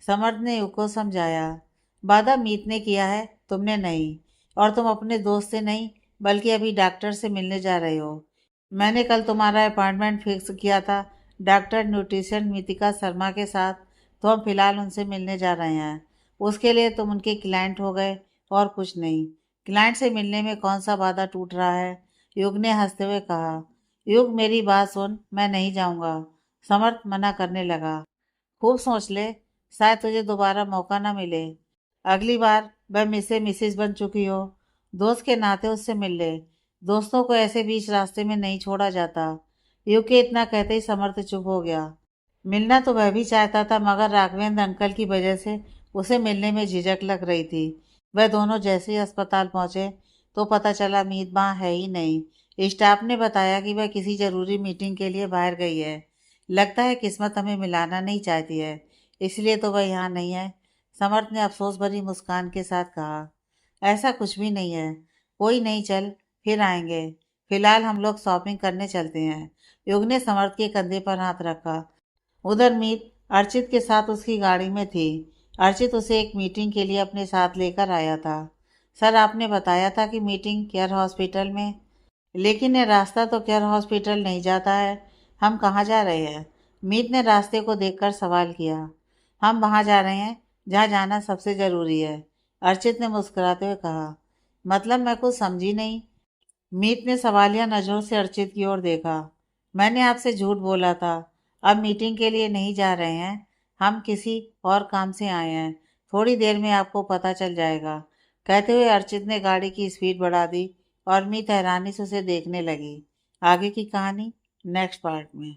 समर्थ ने युग को समझाया। वादा मीत ने किया है, तुमने नहीं। और तुम अपने दोस्त से नहीं, बल्कि अभी डॉक्टर से मिलने जा रहे हो। मैंने कल तुम्हारा अपॉइंटमेंट फिक्स किया था डॉक्टर न्यूट्रिशन मितिका शर्मा के साथ, तो हम फिलहाल उनसे मिलने जा रहे हैं। उसके लिए तुम उनके क्लाइंट हो गए, और कुछ नहीं। क्लाइंट से मिलने में कौन सा वादा टूट रहा है? युग ने हंसते हुए कहा। युग, मेरी बात सुन, मैं नहीं जाऊंगा, समर्थ मना करने लगा। खूब सोच ले, शायद तुझे दोबारा मौका ना मिले। अगली बार वह मिसे मिसिस बन चुकी हो, दोस्त के नाते उससे मिल ले। दोस्तों को ऐसे बीच रास्ते में नहीं छोड़ा जाता। यूके इतना कहते ही समर्थ चुप हो गया। मिलना तो वह भी चाहता था, मगर राघवेंद्र अंकल की वजह से उसे मिलने में झिझक लग रही थी। वह दोनों जैसे ही अस्पताल पहुंचे तो पता चला मीत वहाँ है ही नहीं। स्टाफ ने बताया कि वह किसी जरूरी मीटिंग के लिए बाहर गई है। लगता है किस्मत हमें मिलाना नहीं चाहती है, इसलिए तो वह यहाँ नहीं है। समर्थ ने अफसोस भरी मुस्कान के साथ कहा। ऐसा कुछ भी नहीं है, कोई नहीं, चल फिर आएंगे। फिलहाल हम लोग शॉपिंग करने चलते हैं। युग ने समर्थ के कंधे पर हाथ रखा। उधर मीत अर्चित के साथ उसकी गाड़ी में थी। अर्चित उसे एक मीटिंग के लिए अपने साथ लेकर आया था। सर, आपने बताया था कि मीटिंग केयर हॉस्पिटल में, लेकिन ये रास्ता तो केयर हॉस्पिटल नहीं जाता है। हम कहाँ जा रहे हैं? मीत ने रास्ते को देखकर सवाल किया। हम वहाँ जा रहे हैं जहाँ जाना सबसे ज़रूरी है, अर्चित ने मुस्कुराते हुए कहा। मतलब मैं कुछ समझी नहीं। मीत ने सवालिया नजरों से अर्चित की ओर देखा। मैंने आपसे झूठ बोला था। अब मीटिंग के लिए नहीं जा रहे हैं, हम किसी और काम से आए हैं। थोड़ी देर में आपको पता चल जाएगा। कहते हुए अर्चित ने गाड़ी की स्पीड बढ़ा दी और मीत हैरानी से उसे देखने लगी। आगे की कहानी नेक्स्ट पार्ट में।